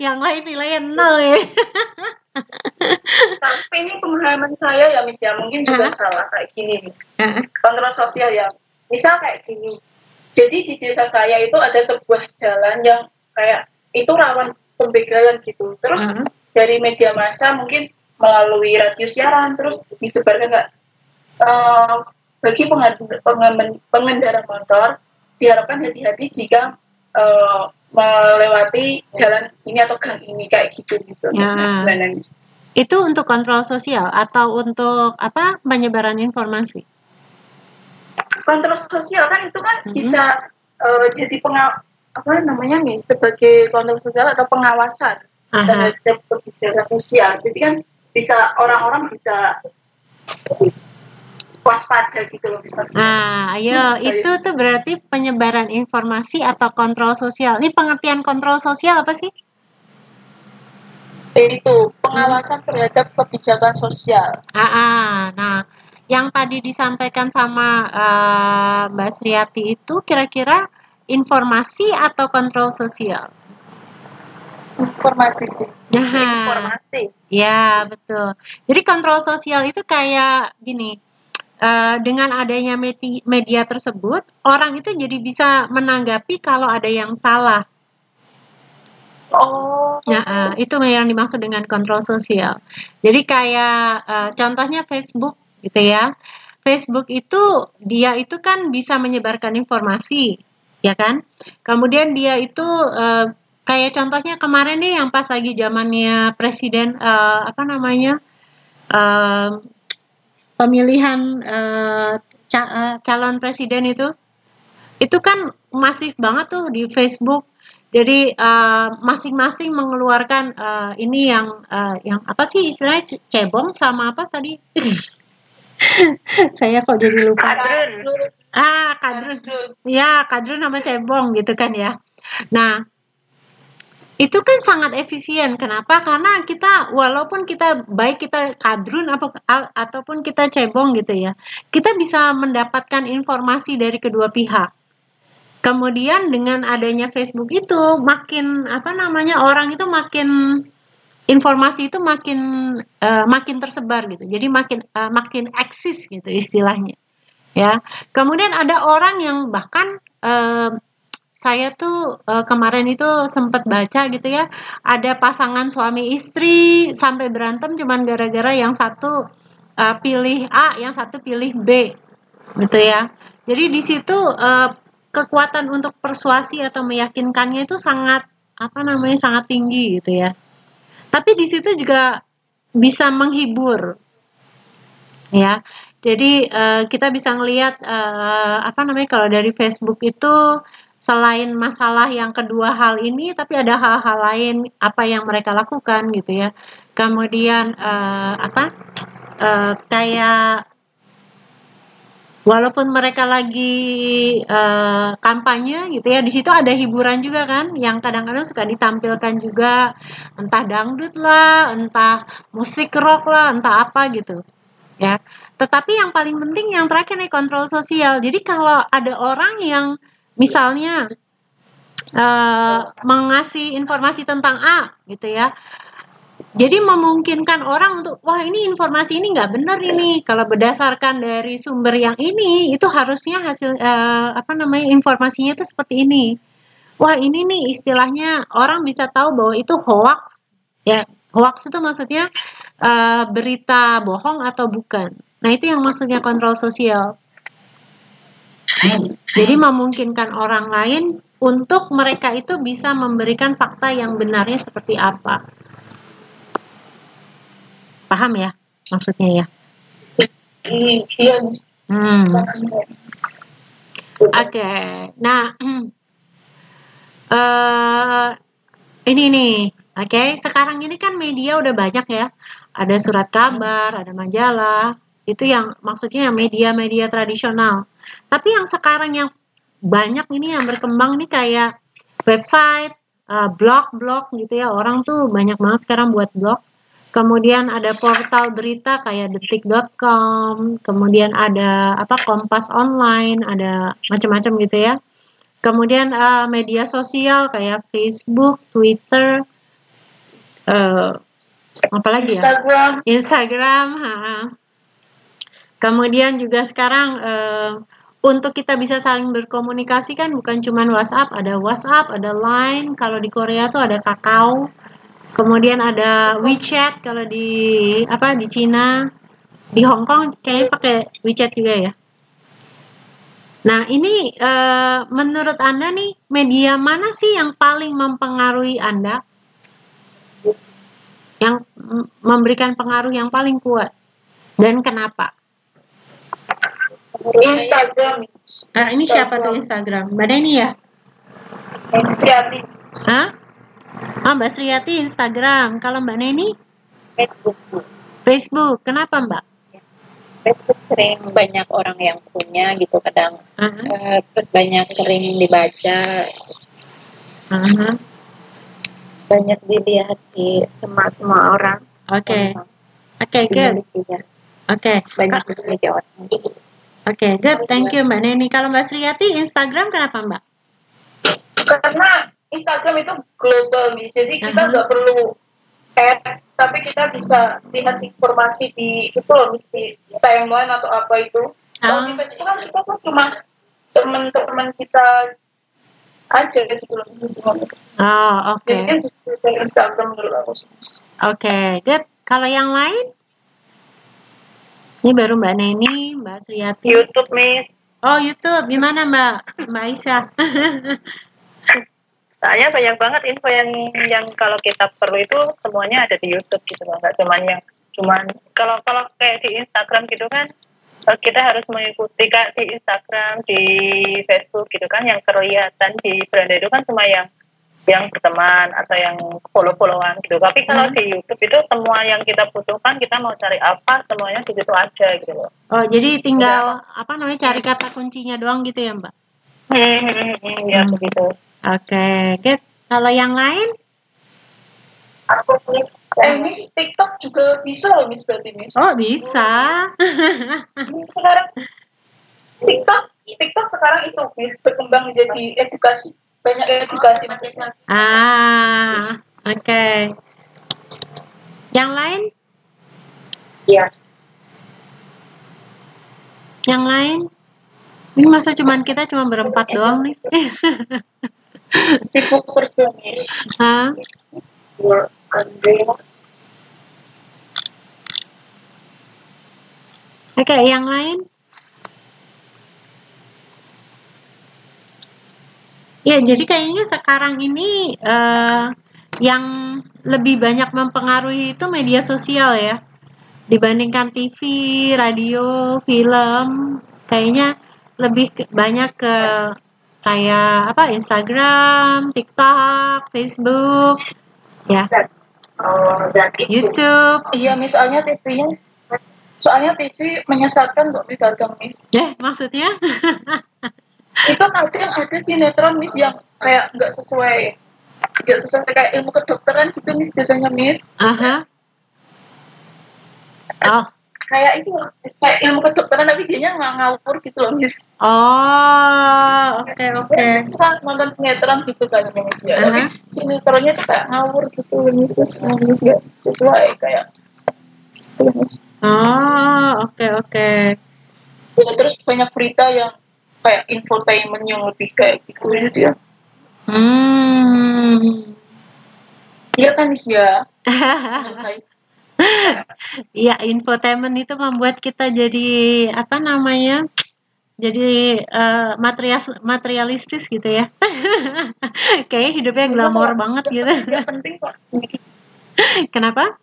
Yang lain nilainya 0 ya. Tapi ini pemahaman saya ya, Miss ya. Mungkin juga salah kayak gini, Miss. Kontrol sosial ya. Misal kayak gini. Jadi di desa saya itu ada sebuah jalan yang kayak itu rawan pembegalan gitu. Terus dari media massa mungkin melalui radio siaran terus disebarkan nggak bagi pengendara motor diharapkan hati-hati jika melewati jalan ini atau gang ini kayak gitu misalnya. Itu untuk kontrol sosial atau untuk apa penyebaran informasi? Kontrol sosial kan itu kan bisa jadi sebagai kontrol sosial atau pengawasan terhadap kebijakan sosial. Jadi kan bisa orang-orang bisa waspada gitu loh. Itu tuh berarti penyebaran informasi atau kontrol sosial. Ini pengertian kontrol sosial apa sih? Itu pengawasan terhadap kebijakan sosial. Nah, yang tadi disampaikan sama Mbak Sriati itu kira-kira informasi atau kontrol sosial? Informasi sih. Informasi. Ya, betul. Jadi kontrol sosial itu kayak gini, dengan adanya media tersebut, orang itu jadi bisa menanggapi kalau ada yang salah. Itu yang dimaksud dengan kontrol sosial. Jadi kayak contohnya Facebook gitu ya. Facebook itu dia itu kan bisa menyebarkan informasi, ya kan? Kemudian dia itu kayak contohnya kemarin nih yang pas lagi zamannya presiden pemilihan calon presiden itu kan masif banget tuh di Facebook. Jadi masing-masing mengeluarkan ini yang apa sih istilahnya cebong sama apa tadi? Saya kok jadi lupa. Kadrun. Ya, kadrun sama cebong gitu kan ya. Nah, itu kan sangat efisien. Kenapa? Karena kita walaupun kita baik kita kadrun ataupun kita cebong gitu ya, kita bisa mendapatkan informasi dari kedua pihak. Kemudian dengan adanya Facebook itu makin orang itu makin informasi itu makin tersebar gitu. Jadi makin eksis gitu istilahnya. Ya. Kemudian ada orang yang bahkan saya tuh kemarin itu sempat baca gitu ya, ada pasangan suami istri sampai berantem cuman gara-gara yang satu pilih A, yang satu pilih B, gitu ya. Jadi di situ kekuatan untuk persuasi atau meyakinkannya itu sangat sangat tinggi gitu ya. Tapi di situ juga bisa menghibur, ya. Jadi kita bisa ngelihat kalau dari Facebook itu selain masalah yang kedua hal ini, tapi ada hal-hal lain apa yang mereka lakukan gitu ya. Kemudian kayak walaupun mereka lagi kampanye gitu ya, di situ ada hiburan juga kan, yang kadang-kadang suka ditampilkan juga, entah dangdut lah, entah musik rock lah, entah apa gitu, ya. Tetapi yang paling penting yang terakhir nih kontrol sosial. Jadi kalau ada orang yang misalnya mengasih informasi tentang A gitu ya, jadi memungkinkan orang untuk, wah ini informasi ini nggak benar ini. Kalau berdasarkan dari sumber yang ini, itu harusnya hasil informasinya itu seperti ini. Wah ini nih istilahnya orang bisa tahu bahwa itu hoax. Ya, hoax itu maksudnya berita bohong atau bukan. Nah itu yang maksudnya kontrol sosial. Jadi memungkinkan orang lain untuk mereka itu bisa memberikan fakta yang benarnya seperti apa. Paham ya maksudnya ya? Iya. Oke. Nah, ini nih. Oke, sekarang ini kan media udah banyak ya. Ada surat kabar, ada majalah. Itu yang maksudnya media-media tradisional. Tapi yang sekarang yang banyak ini yang berkembang nih kayak website, blog gitu ya. Orang tuh banyak banget sekarang buat blog. Kemudian ada portal berita kayak detik.com, kemudian ada Kompas Online, ada macam-macam gitu ya. Kemudian media sosial kayak Facebook, Twitter, apalagi ya? Instagram. Kemudian juga sekarang untuk kita bisa saling berkomunikasi kan bukan cuma WhatsApp, ada Line, kalau di Korea tuh ada Kakao. Kemudian ada WeChat kalau di Cina, di Hong Kong kayaknya pakai WeChat juga ya. Nah ini menurut Anda nih media mana sih yang paling mempengaruhi Anda? yang memberikan pengaruh yang paling kuat dan kenapa? Instagram. Ini siapa tuh Instagram? Mbak Neni ya? Sriati. Hah? Mbak Sriati Instagram. Kalau Mbak Neni? Facebook. Facebook. Kenapa Mbak? Facebook sering banyak orang yang punya gitu kadang. Terus banyak sering dibaca. Banyak dilihat di semua orang. Oke, good. Oke. Banyak dimiliki orang. Oke, good. Thank you Mbak Neni. Kalau Mbak Sriati Instagram kenapa Mbak? Karena Instagram itu global nih, jadi kita nggak perlu add, tapi kita bisa lihat informasi di itu loh, di timeline atau apa itu. Kalau di Facebook kan kita kan cuma teman-teman kita aja gitu loh. Oke. Jadi kan Instagram menurut aku. Oke, good. Kalau yang lain? Ini baru Mbak Neni, Mbak Sriati. YouTube, Miss. Oh, YouTube. Gimana Mbak Aisyah? Soalnya banyak banget info yang kalau kita perlu itu semuanya ada di YouTube gitu loh. Nggak cuman kalau kayak di Instagram gitu kan, kita harus mengikuti kayak di Instagram, di Facebook gitu kan, yang kelihatan di beranda itu kan cuma yang berteman atau yang follow-followan gitu. Tapi kalau di YouTube itu semua yang kita butuhkan, kita mau cari apa, semuanya di situ aja gitu loh. Oh, jadi tinggal cari kata kuncinya doang gitu ya, Mbak? Ya begitu. Oke, good. Kalau yang lain? Aku Miss TikTok juga bisa loh Miss, berarti Miss. Oh, bisa. Sekarang TikTok sekarang itu Miss berkembang menjadi edukasi. Banyak edukasi maksudnya. Oke. Yang lain? Iya. Yang lain? Ini masa kita cuma berempat doang nih? Sibuk kerja Miss. Oke, yang lain? Ya, jadi kayaknya sekarang ini yang lebih banyak mempengaruhi itu media sosial ya. Dibandingkan TV, radio, film, kayaknya lebih banyak ke kayak Instagram, TikTok, Facebook, ya. YouTube. Iya, misalnya soalnya TV menyesatkan kok kadang Miss. Maksudnya? Itu kadang ada sinetron Miss yang kayak nggak sesuai kayak ilmu kedokteran gitu Miss biasanya Miss. Kayak itu kayak ilmu kedokteran tapi dia ngawur gitu loh Miss. Oke. Suka nonton sinetron gitu kan Miss ya. Tapi sinetronnya tuh kayak ngawur gitu Miss, nggak sesuai kayak gitu Miss. Oke. Ya, terus banyak berita yang kayak infotainment yang lebih kayak gitu ya. Iya kan Miss ya. Iya, infotainment itu membuat kita jadi jadi materialistis gitu ya. Kayaknya hidupnya glamor banget gitu. Nggak penting kok. Kenapa?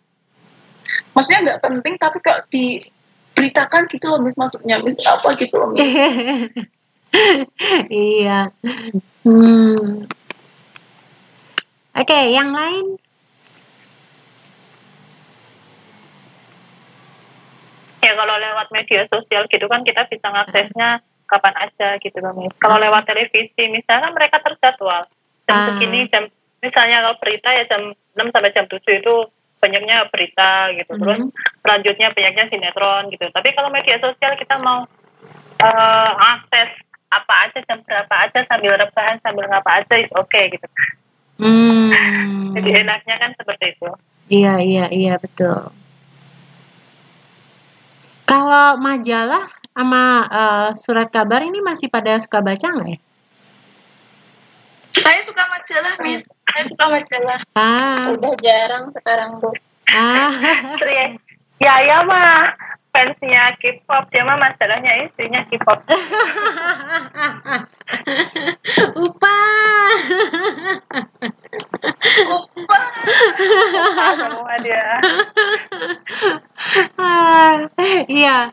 Maksudnya nggak penting tapi kalau diberitakan gitu loh Miss, maksudnya Miss apa gitu loh Miss. Iya. Oke, yang lain? Ya kalau lewat media sosial gitu kan kita bisa ngaksesnya kapan aja gitu loh Miss. Kalau lewat televisi misalnya mereka terjadwal jam segini, misalnya kalau berita ya jam 6 sampai jam 7 itu banyaknya berita gitu. Terus selanjutnya banyaknya sinetron gitu. Tapi kalau media sosial kita mau akses apa aja jam berapa aja sambil rebahan sambil ngapa aja is oke gitu. Jadi enaknya kan seperti itu. Iya betul. Kalau majalah sama surat kabar ini masih pada suka baca nggak ya? Saya suka majalah Miss. Saya suka majalah. Udah jarang sekarang Bu. Ya mah fansnya K-pop, dia mah masalahnya istrinya K-pop. Upa. semua dia. Iya,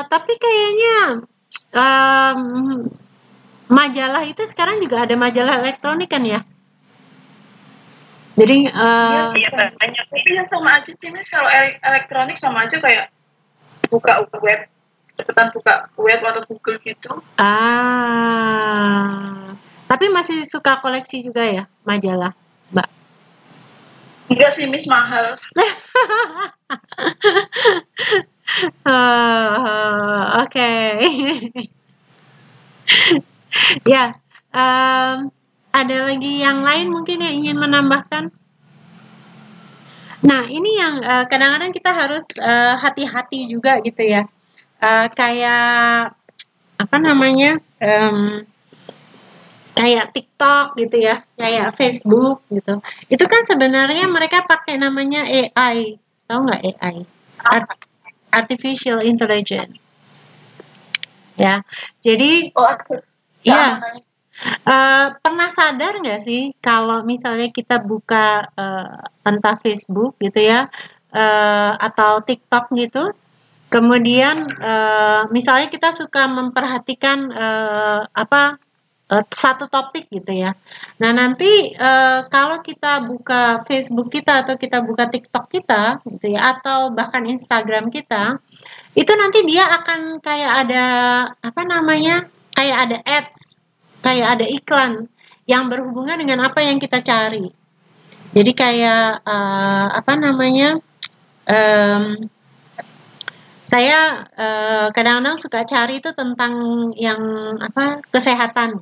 tapi kayaknya majalah itu sekarang juga ada majalah elektronik kan ya? Jadi Iya banyak. Tapi ya sama aja sih Miss, kalau elektronik sama aja kayak buka web, cepetan buka web atau Google gitu. Tapi masih suka koleksi juga ya majalah, Mbak? Enggak sih Miss, mahal. Oke. Ya, ada lagi yang lain mungkin yang ingin menambahkan? Nah, ini yang kadang-kadang kita harus hati-hati juga gitu ya. Kayak apa namanya? Kayak TikTok gitu ya, kayak Facebook gitu. Itu kan sebenarnya mereka pakai namanya AI. Tahu nggak AI? Artificial Intelligence. Ya, jadi ya. Pernah sadar nggak sih kalau misalnya kita buka entah Facebook gitu ya, atau TikTok gitu, kemudian misalnya kita suka memperhatikan satu topik gitu ya. Nah nanti kalau kita buka Facebook kita atau kita buka TikTok kita gitu ya, atau bahkan Instagram kita, itu nanti dia akan kayak ada apa namanya, kayak ada ads, kayak ada iklan yang berhubungan dengan apa yang kita cari. Jadi kayak apa namanya, saya kadang-kadang suka cari itu tentang yang apa, kesehatan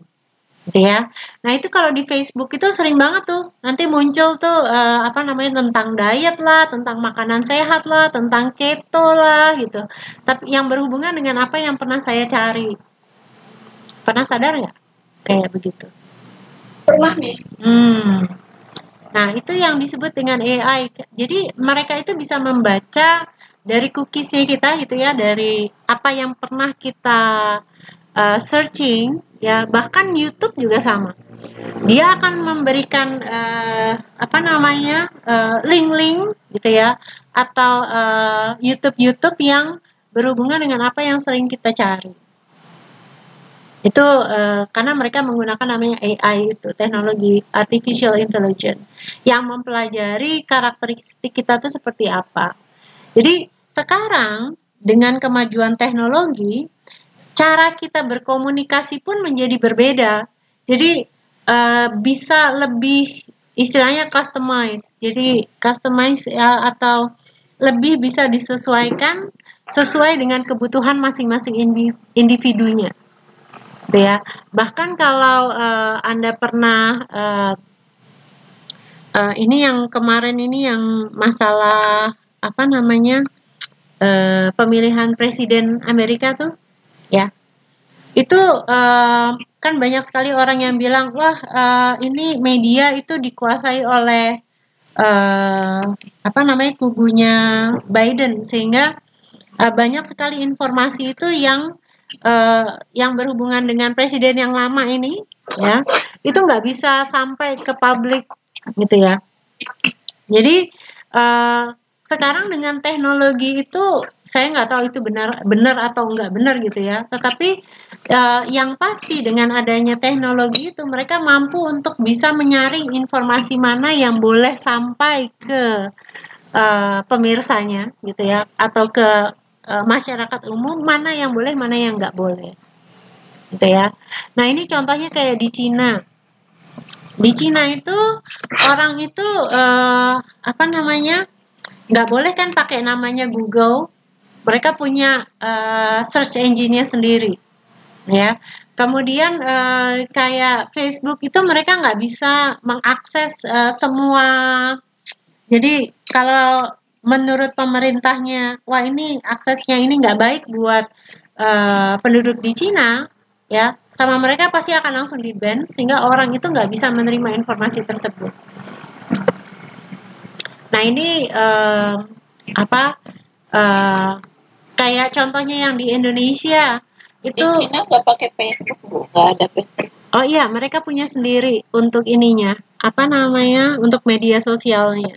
gitu ya. Nah itu kalau di Facebook itu sering banget tuh nanti muncul tuh apa namanya, tentang diet lah, tentang makanan sehat lah, tentang keto lah gitu. Tapi yang berhubungan dengan apa yang pernah saya cari. Pernah sadar nggak kayak begitu? Pernah Miss. Nah itu yang disebut dengan AI. Jadi mereka itu bisa membaca dari cookiesnya kita gitu ya, dari apa yang pernah kita searching ya, bahkan YouTube juga sama. Dia akan memberikan apa namanya, link-link gitu ya, atau YouTube yang berhubungan dengan apa yang sering kita cari. Itu karena mereka menggunakan namanya AI, itu teknologi artificial intelligence yang mempelajari karakteristik kita tuh seperti apa. Jadi sekarang dengan kemajuan teknologi, cara kita berkomunikasi pun menjadi berbeda. Jadi bisa lebih istilahnya customize. Jadi customize ya, atau lebih bisa disesuaikan sesuai dengan kebutuhan masing-masing individunya. Gitu ya. Bahkan kalau Anda pernah ini yang kemarin ini yang masalah apa namanya, pemilihan presiden Amerika tuh ya, itu kan banyak sekali orang yang bilang wah ini media itu dikuasai oleh apa namanya, kubunya Biden, sehingga banyak sekali informasi itu yang berhubungan dengan presiden yang lama ini ya, itu nggak bisa sampai ke publik gitu ya. Jadi sekarang dengan teknologi itu saya nggak tahu itu benar atau nggak benar gitu ya, tetapi yang pasti dengan adanya teknologi itu mereka mampu untuk bisa menyaring informasi mana yang boleh sampai ke pemirsanya gitu ya, atau ke masyarakat umum, mana yang boleh mana yang nggak boleh gitu ya. Nah ini contohnya kayak di Cina. Di Cina itu orang itu apa namanya, nggak boleh kan pakai namanya Google, mereka punya search engine-nya sendiri ya. Kemudian kayak Facebook itu mereka nggak bisa mengakses semua. Jadi kalau menurut pemerintahnya, wah ini aksesnya ini nggak baik buat penduduk di Cina ya, sama mereka pasti akan langsung di-ban, sehingga orang itu nggak bisa menerima informasi tersebut. Nah ini kayak contohnya yang di Indonesia itu. Di Cina nggak pakai Facebook Bu, nggak ada Facebook. Oh iya, mereka punya sendiri untuk ininya, apa namanya untuk media sosialnya.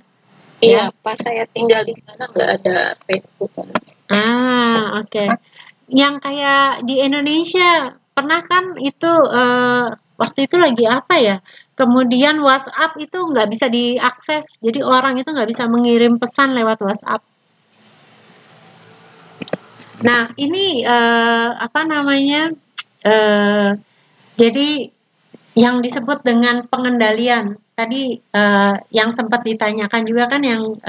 Iya, pas saya tinggal di sana nggak ada Facebook. Oke. Yang kayak di Indonesia pernah kan itu waktu itu lagi apa ya? Kemudian WhatsApp itu nggak bisa diakses, jadi orang itu nggak bisa mengirim pesan lewat WhatsApp. Nah, ini apa namanya? Jadi yang disebut dengan pengendalian tadi yang sempat ditanyakan juga kan yang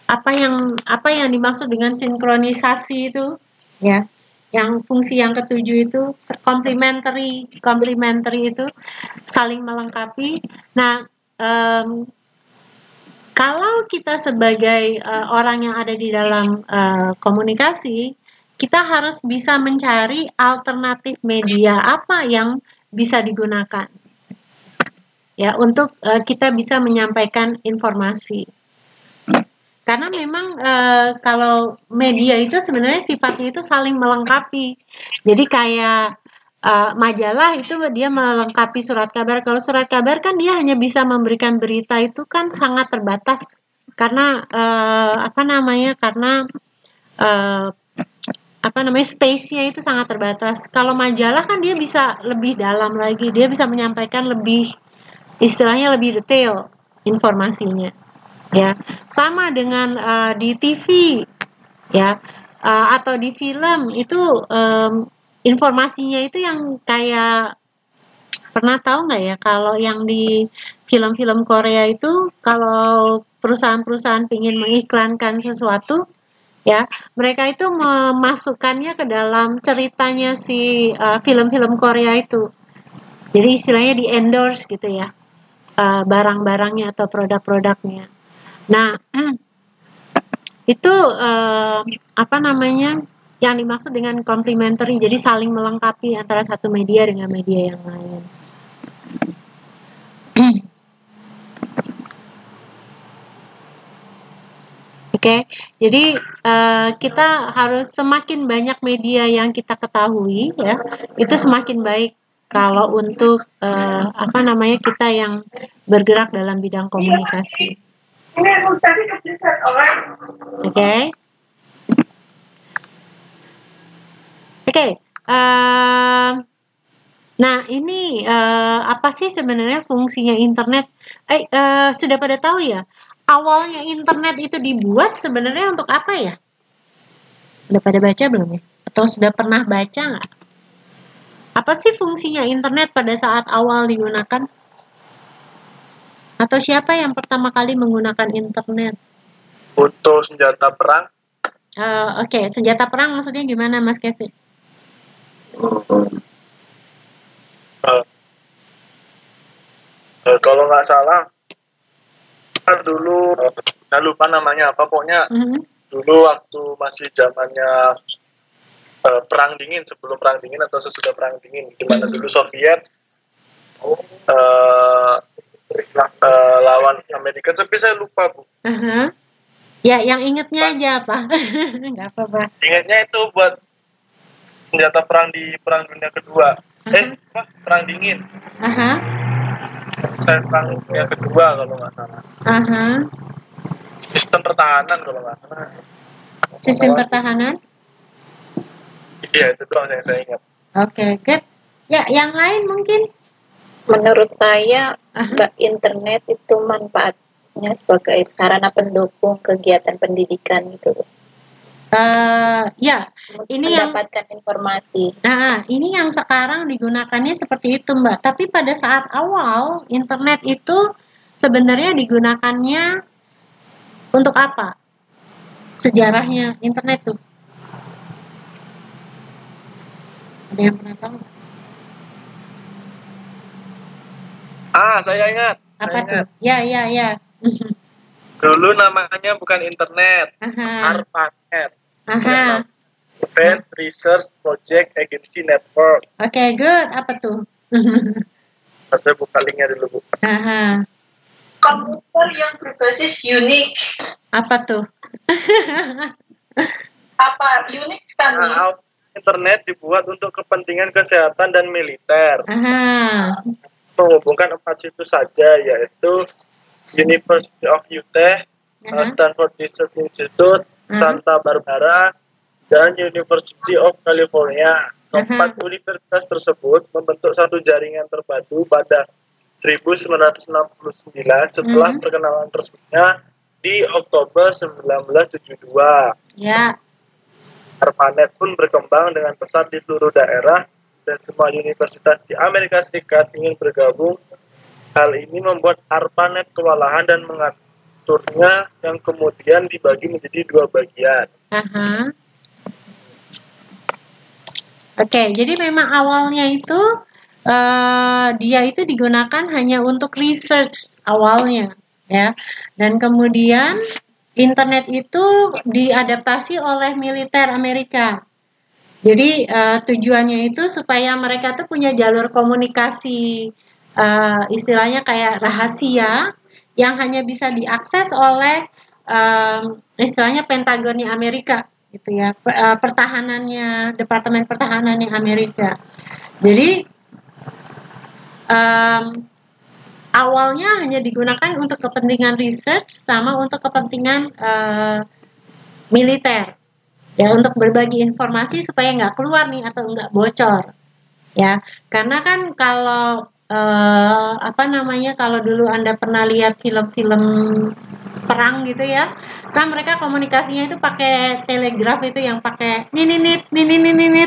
apa yang dimaksud dengan sinkronisasi itu, ya. Yang fungsi yang ketujuh itu complementary itu saling melengkapi. Nah, kalau kita sebagai orang yang ada di dalam komunikasi, kita harus bisa mencari alternatif media apa yang bisa digunakan, ya, untuk kita bisa menyampaikan informasi. Karena memang kalau media itu sebenarnya sifatnya itu saling melengkapi. Jadi kayak majalah itu dia melengkapi surat kabar. Kalau surat kabar kan dia hanya bisa memberikan berita itu kan sangat terbatas. Karena space-nya itu sangat terbatas. Kalau majalah kan dia bisa lebih dalam lagi. Dia bisa menyampaikan lebih, istilahnya lebih detail informasinya. Ya, sama dengan di TV, ya, atau di film itu informasinya itu yang kayak, pernah tahu nggak ya kalau yang di film-film Korea itu kalau perusahaan-perusahaan ingin mengiklankan sesuatu, ya, mereka itu memasukkannya ke dalam ceritanya si film-film Korea itu. Jadi istilahnya di endorse gitu ya, barang-barangnya atau produk-produknya. Nah, itu apa namanya yang dimaksud dengan complementary, jadi saling melengkapi antara satu media dengan media yang lain. Oke, jadi kita harus semakin banyak media yang kita ketahui, ya, itu semakin baik kalau untuk kita yang bergerak dalam bidang komunikasi. Oke. Nah, ini apa sih sebenarnya fungsinya internet? Sudah pada tahu ya? Awalnya internet itu dibuat sebenarnya untuk apa ya? Sudah pada baca belum ya? Atau sudah pernah baca nggak? Apa sih fungsinya internet pada saat awal digunakan? Atau siapa yang pertama kali menggunakan internet? Untuk senjata perang. Oke, senjata perang maksudnya gimana, Mas Kevin? Kalau nggak salah, dulu saya lupa namanya apa, pokoknya dulu waktu masih zamannya perang dingin, sebelum perang dingin atau sesudah perang dingin, di mana dulu Soviet lawan Amerika, tapi saya lupa, Bu. Ya, yang ingetnya aja apa? Nggak apa-apa. Ingatnya itu buat senjata perang di Perang Dunia Kedua. Perang dingin. Perang Dunia Kedua kalau nggak salah. Sistem pertahanan kalau nggak salah. Sistem pertahanan? Iya, itu doang yang saya ingat. Oke, good. Ya, yang lain mungkin? Menurut saya, internet itu manfaatnya sebagai sarana pendukung kegiatan pendidikan gitu. Ya, ini mendapatkan informasi. Ini yang sekarang digunakannya seperti itu, Mbak. Tapi pada saat awal internet itu sebenarnya digunakannya untuk apa? Sejarahnya internet tuh. Ada yang pernah tahu nggak? Saya ingat. Apa tuh? Ya. Dulu namanya bukan internet, ARPANET. Advanced Research Project Agency Network. Oke, good. Apa tuh? Saya buka linknya dulu, Bu. Komputer yang berbasis Unix. Apa tuh? Apa Unix Internet dibuat untuk kepentingan kesehatan dan militer. menghubungkan 4 situs saja, yaitu University of Utah, Stanford Research Institute, Santa Barbara, dan University of California. Keempat universitas tersebut membentuk satu jaringan terpadu pada 1969 setelah perkenalan resminya di Oktober 1972. Ya. ARPANET pun berkembang dengan pesat di seluruh daerah dan semua universitas di Amerika Serikat ingin bergabung. Hal ini membuat ARPANET kewalahan dan mengaturnya yang kemudian dibagi menjadi 2 bagian. Oke, jadi memang awalnya itu dia itu digunakan hanya untuk research awalnya, ya. Dan kemudian internet itu diadaptasi oleh militer Amerika. Jadi tujuannya itu supaya mereka tuh punya jalur komunikasi, istilahnya kayak rahasia yang hanya bisa diakses oleh istilahnya Pentagonnya Amerika, gitu ya, pertahanannya, Departemen Pertahanannya Amerika. Jadi awalnya hanya digunakan untuk kepentingan research sama untuk kepentingan militer, ya, untuk berbagi informasi supaya nggak keluar nih atau nggak bocor, ya. Karena kan kalau kalau dulu Anda pernah lihat film-film perang gitu ya, kan mereka komunikasinya itu pakai telegraf itu yang pakai ninit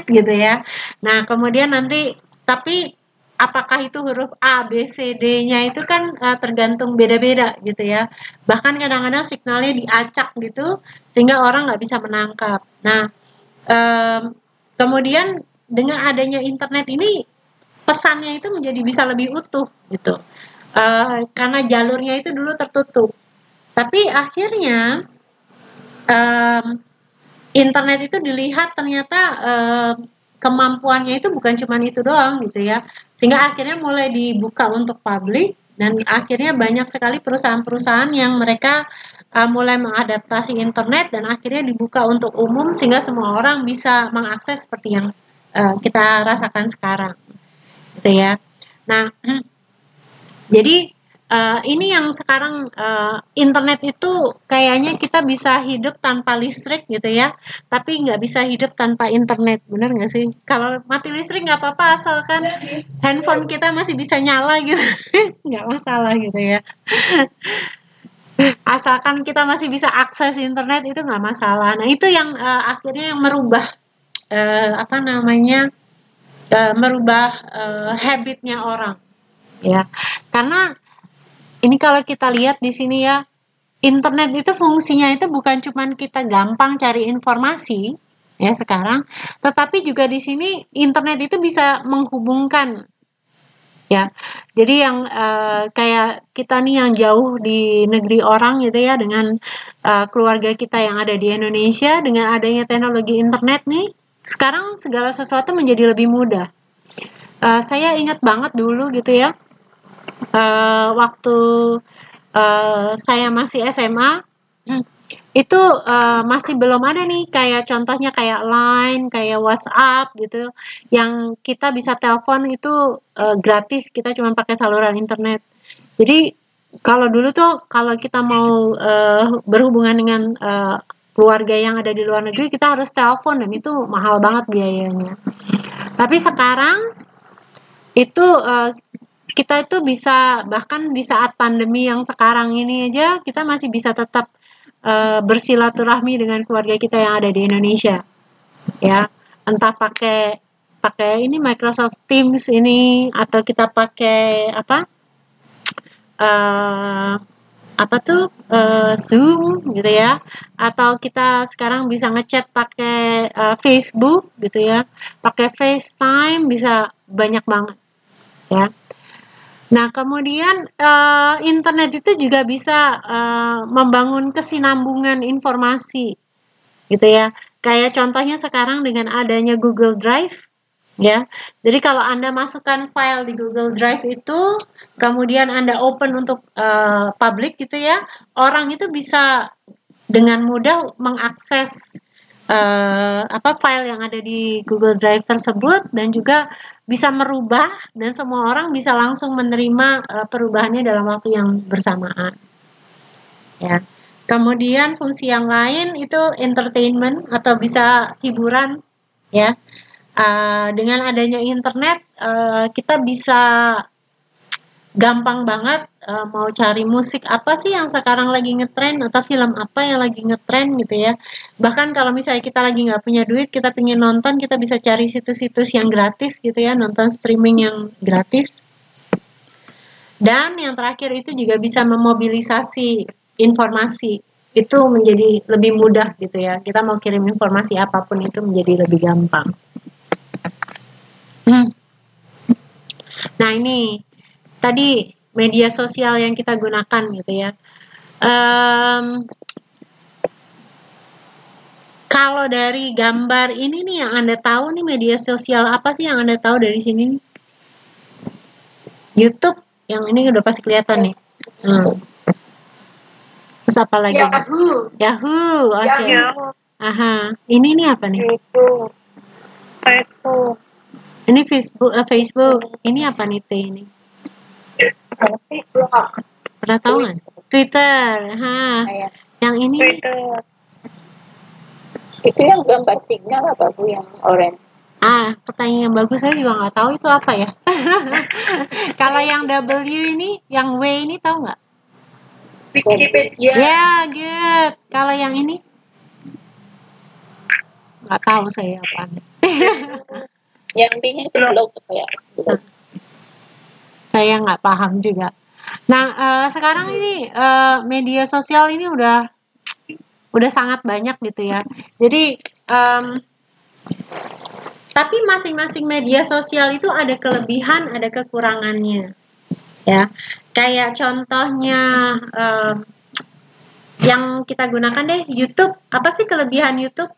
gitu ya. Nah kemudian nanti, tapi apakah itu huruf A, B, C, D-nya itu kan tergantung beda-beda gitu ya. Bahkan kadang-kadang signalnya diacak gitu sehingga orang nggak bisa menangkap. Nah kemudian dengan adanya internet ini pesannya itu menjadi bisa lebih utuh gitu, karena jalurnya itu dulu tertutup. Tapi akhirnya internet itu dilihat ternyata kemampuannya itu bukan cuma itu doang gitu ya, sehingga akhirnya mulai dibuka untuk publik dan akhirnya banyak sekali perusahaan-perusahaan yang mereka mulai mengadaptasi internet dan akhirnya dibuka untuk umum sehingga semua orang bisa mengakses seperti yang kita rasakan sekarang. Gitu ya. Nah, jadi ini yang sekarang internet itu kayaknya kita bisa hidup tanpa listrik gitu ya, tapi nggak bisa hidup tanpa internet, bener nggak sih? Kalau mati listrik nggak apa-apa asalkan handphone kita masih bisa nyala gitu, nggak masalah gitu ya. Asalkan kita masih bisa akses internet itu nggak masalah. Nah itu yang akhirnya yang merubah merubah habitnya orang, ya. Karena ini kalau kita lihat di sini ya, internet itu fungsinya itu bukan cuma kita gampang cari informasi ya sekarang, tetapi juga di sini internet itu bisa menghubungkan, ya. Jadi yang kayak kita nih yang jauh di negeri orang gitu ya, dengan keluarga kita yang ada di Indonesia, dengan adanya teknologi internet nih, sekarang segala sesuatu menjadi lebih mudah. Saya ingat banget dulu gitu ya, waktu saya masih SMA, itu masih belum ada nih kayak contohnya kayak Line, kayak WhatsApp gitu, yang kita bisa telepon itu gratis, kita cuma pakai saluran internet. Jadi kalau dulu tuh kalau kita mau berhubungan dengan keluarga yang ada di luar negeri, kita harus telepon dan itu mahal banget biayanya. Tapi sekarang itu kita itu bisa, bahkan di saat pandemi yang sekarang ini aja, kita masih bisa tetap bersilaturahmi dengan keluarga kita yang ada di Indonesia, ya. Entah pakai ini Microsoft Teams ini, atau kita pakai Zoom gitu ya, atau kita sekarang bisa ngechat pakai Facebook gitu ya, pakai FaceTime, bisa banyak banget, ya. Nah, kemudian internet itu juga bisa membangun kesinambungan informasi, gitu ya. Kayak contohnya sekarang dengan adanya Google Drive, ya. Jadi kalau Anda masukkan file di Google Drive itu, kemudian Anda open untuk publik gitu ya, orang itu bisa dengan mudah mengakses file yang ada di Google Drive tersebut, dan juga bisa merubah, dan semua orang bisa langsung menerima perubahannya dalam waktu yang bersamaan. Ya. Kemudian fungsi yang lain itu entertainment atau bisa hiburan, ya. Dengan adanya internet kita bisa gampang banget mau cari musik apa sih yang sekarang lagi ngetren, atau film apa yang lagi ngetren gitu ya. Bahkan kalau misalnya kita lagi nggak punya duit, kita pengen nonton, kita bisa cari situs-situs yang gratis gitu ya, nonton streaming yang gratis. Dan yang terakhir itu juga bisa memobilisasi informasi, itu menjadi lebih mudah gitu ya. Kita mau kirim informasi apapun itu menjadi lebih gampang. Nah ini tadi media sosial yang kita gunakan gitu ya. Kalau dari gambar ini nih yang Anda tahu nih, media sosial apa sih yang Anda tahu dari sini nih? YouTube, yang ini udah pasti kelihatan nih. Terus apa lagi? Yahoo, oke. Okay. Aha, ini nih apa nih? Facebook. Ini Facebook. Ini apa nih T ini? Pernah tahu nggak? Twitter. Yang ini? Twitter. Itu yang gambar signal apa Bu, yang orange? Pertanyaan yang bagus, saya juga nggak tahu itu apa ya. Kalau yang W ini, yang W ini tahu nggak? Wikipedia. Ya, good. Kalau yang ini? Nggak tahu saya apa. Yang B-nya itu blog apa ya? Saya nggak paham juga. Nah, sekarang ini media sosial ini udah sangat banyak gitu ya. Jadi, tapi masing-masing media sosial itu ada kelebihan, ada kekurangannya. Ya, kayak contohnya yang kita gunakan deh, YouTube. Apa sih kelebihan YouTube?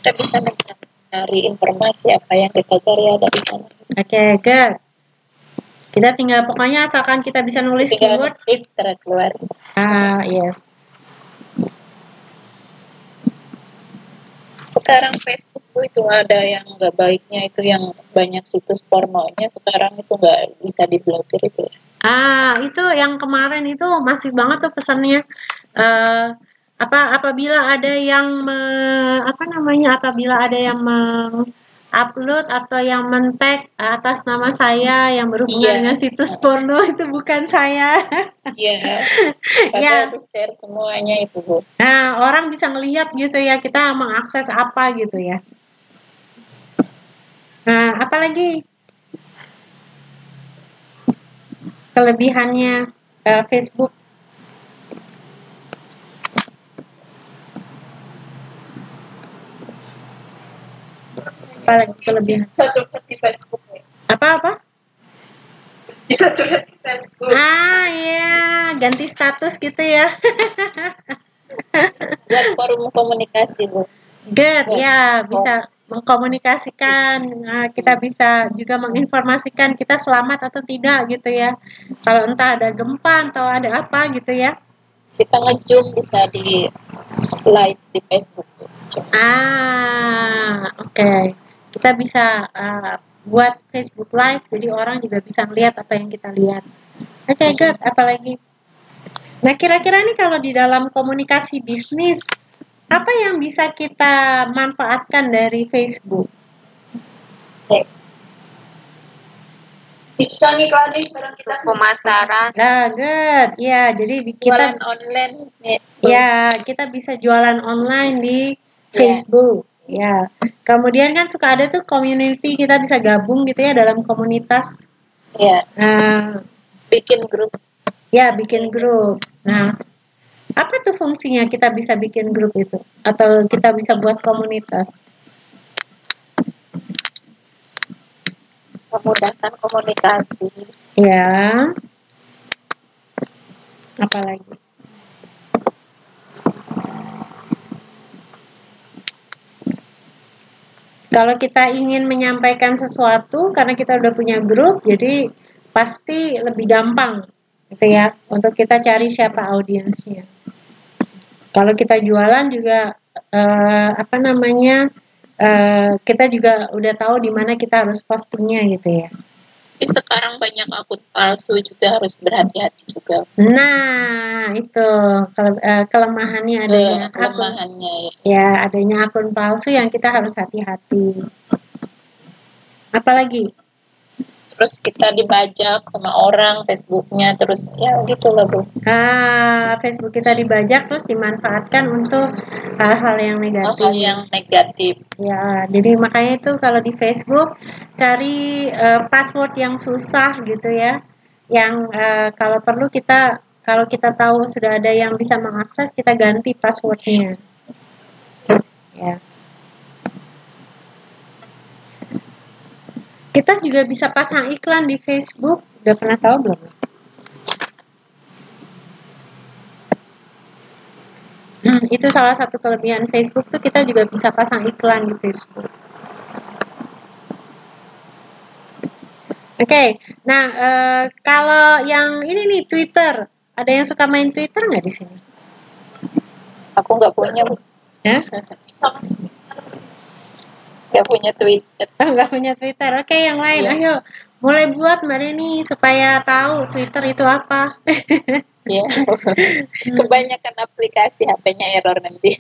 Kita bisa mencari informasi apa yang kita cari ada di sana. Oke, good. Kita tinggal, pokoknya asalkan kita bisa nulis keyword, keluar. Yes. Sekarang Facebook itu ada yang nggak baiknya, itu yang banyak situs pornonya, sekarang itu nggak bisa diblokir itu. Itu yang kemarin itu masih banget tuh pesannya. Apabila ada yang upload atau yang men-tag atas nama saya yang berhubungan dengan situs porno, itu bukan saya. Iya. Ya. Share semuanya itu Bu. Nah, orang bisa ngelihat gitu ya, kita mengakses apa gitu ya. Nah, apalagi kelebihannya Facebook? Apalagi kelebihan? Bisa curhat di Facebook, guys. Apa? Bisa curhat di Facebook. Iya, ganti status gitu ya. Buat forum komunikasi Bu. Good, ya, bisa mengkomunikasikan. Kita bisa juga menginformasikan kita selamat atau tidak gitu ya. Kalau entah ada gempa atau ada apa gitu ya. Kita nge-zoom bisa di live di Facebook. Oke. Kita bisa buat Facebook Live, jadi orang juga bisa melihat apa yang kita lihat. Oke, good. Apalagi? Nah, kira-kira nih kalau di dalam komunikasi bisnis, apa yang bisa kita manfaatkan dari Facebook? Bisa ngiklanin barang kita pemasaran. Nah, good. Ya, jadi kita jualan online. Ya, kita bisa jualan online di Facebook. Ya. Kemudian kan suka ada tuh community, kita bisa gabung gitu ya dalam komunitas. Ya. Bikin grup. Ya, bikin grup. Nah, apa tuh fungsinya kita bisa bikin grup itu? Atau kita bisa buat komunitas? Memudahkan komunikasi. Ya. Apalagi? Kalau kita ingin menyampaikan sesuatu, karena kita udah punya grup, jadi pasti lebih gampang gitu ya, untuk kita cari siapa audiensnya. Kalau kita jualan juga apa namanya, kita juga udah tahu di mana kita harus postingnya gitu ya. Tapi sekarang banyak akun palsu juga, harus berhati-hati juga. Nah, itu kelemahannya adanya Kelemahannya adanya akun palsu yang kita harus hati-hati. Apalagi? Terus kita dibajak sama orang Facebooknya, terus ya gitulah Bu. Facebook kita dibajak terus dimanfaatkan untuk hal-hal yang negatif. Hal-hal yang negatif. Ya, jadi makanya itu kalau di Facebook cari password yang susah gitu ya, yang kalau perlu kalau kita tahu sudah ada yang bisa mengakses, kita ganti passwordnya. Ya. Kita juga bisa pasang iklan di Facebook. Udah pernah tahu belum? Itu salah satu kelebihan Facebook tuh, kita juga bisa pasang iklan di Facebook. Oke, nah kalau yang ini nih Twitter, ada yang suka main Twitter nggak di sini? Aku nggak punya Bu. Ya? Nggak punya Twitter. Nggak punya Twitter. Oke, yang lain, ayo mulai buat Mbak Reni supaya tahu Twitter itu apa. Ya, kebanyakan aplikasi, HP-nya error nanti.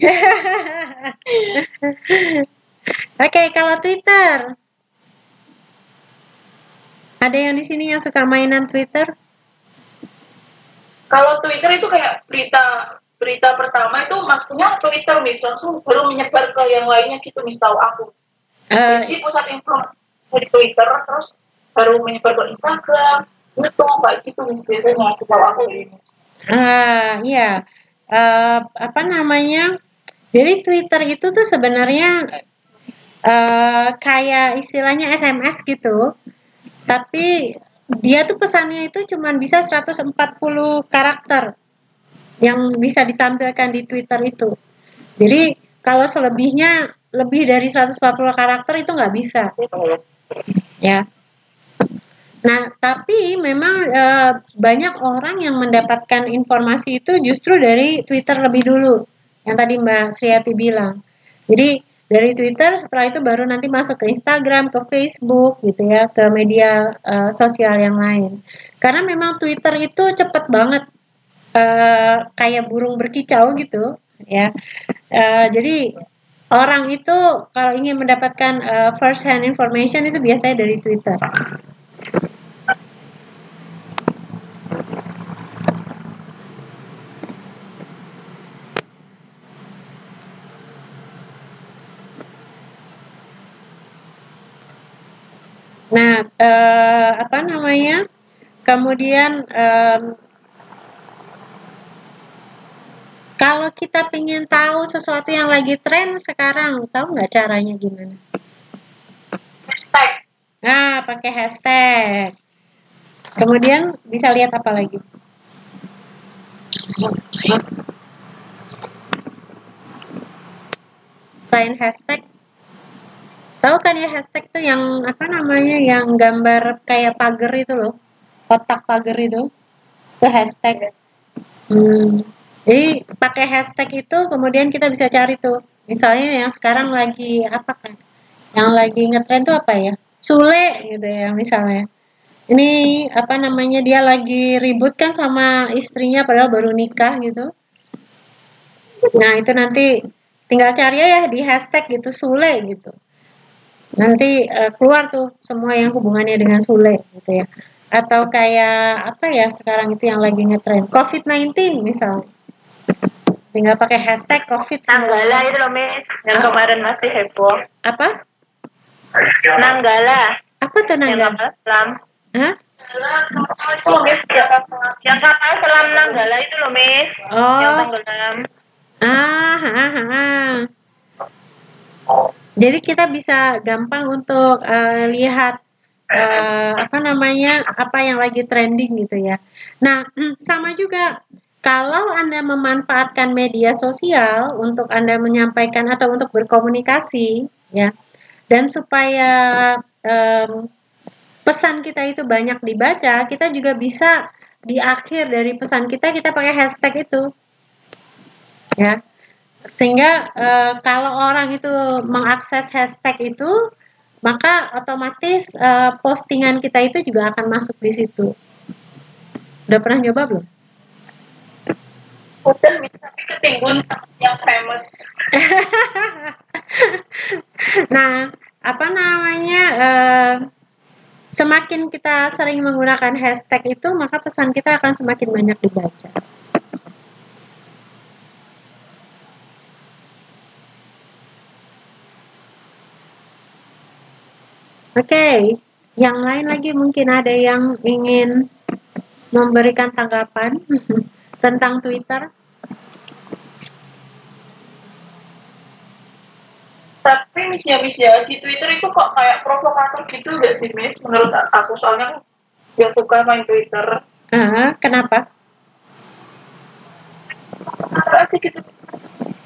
Oke, kalau Twitter, ada yang di sini yang suka mainan Twitter? Kalau Twitter itu kayak berita pertama itu maksudnya Twitter langsung baru menyebar ke yang lainnya gitu, tahu aku. Jadi pusat informasi di Twitter terus baru menyebar ke Instagram, YouTube kayak gitu biasanya setahu aku ini. Iya. Apa namanya? Jadi Twitter itu tuh sebenarnya kayak istilahnya SMS gitu. Tapi dia tuh pesannya itu cuma bisa 140 karakter yang bisa ditampilkan di Twitter itu. Jadi kalau selebihnya lebih dari 140 karakter itu nggak bisa. Ya. Nah, tapi memang banyak orang yang mendapatkan informasi itu justru dari Twitter lebih dulu. Yang tadi Mbak Sriati bilang. Jadi dari Twitter, setelah itu baru nanti masuk ke Instagram, ke Facebook gitu ya, ke media sosial yang lain. Karena memang Twitter itu cepet banget, kayak burung berkicau gitu ya. Jadi orang itu kalau ingin mendapatkan first hand information itu biasanya dari Twitter. Nah, apa namanya? Kemudian kalau kita pengen tahu sesuatu yang lagi tren sekarang, tahu nggak caranya gimana? Hashtag. Nah, pakai hashtag. Kemudian bisa lihat apa lagi? Selain hashtag, tahu kan ya hashtag tuh yang apa namanya, yang gambar kayak pagar itu loh, kotak pagar itu hashtag. Jadi pakai hashtag itu kemudian kita bisa cari tuh, misalnya yang sekarang lagi apa kan, yang lagi ngetren tuh apa ya, Sule gitu ya misalnya. Ini apa namanya, dia lagi ribut kan sama istrinya padahal baru nikah gitu. Nah itu nanti tinggal cari ya di hashtag gitu, Sule gitu. Nanti keluar tuh semua yang hubungannya dengan Sule gitu ya. Atau kayak apa ya sekarang itu yang lagi ngetren, COVID-19 misalnya. Tinggal pakai hashtag COVID-19. Nanggala itu loh, Miss. Yang kemarin masih heboh. Apa? Nanggala. Apa tuh Nanggala? Yang kapal selam. Hah? Yang kapal selam Nanggala itu loh, Miss. Oh. Yang tenggelam. Jadi kita bisa gampang untuk lihat apa namanya, apa yang lagi trending gitu ya. Nah, sama juga kalau Anda memanfaatkan media sosial untuk Anda menyampaikan atau untuk berkomunikasi ya, dan supaya pesan kita itu banyak dibaca, kita juga bisa di akhir dari pesan kita pakai hashtag itu ya. Sehingga kalau orang itu mengakses hashtag itu, maka otomatis postingan kita itu juga akan masuk di situ. Udah pernah nyoba belum? Udah, tapi ketimbun yang famous. Nah, apa namanya? Semakin kita sering menggunakan hashtag itu, maka pesan kita akan semakin banyak dibaca. Oke, yang lain lagi mungkin ada yang ingin memberikan tanggapan tentang Twitter. Tapi misia di Twitter itu kok kayak provokator gitu gak sih, Miss? Menurut aku, soalnya gak suka main Twitter. Kenapa? Provokator aja gitu.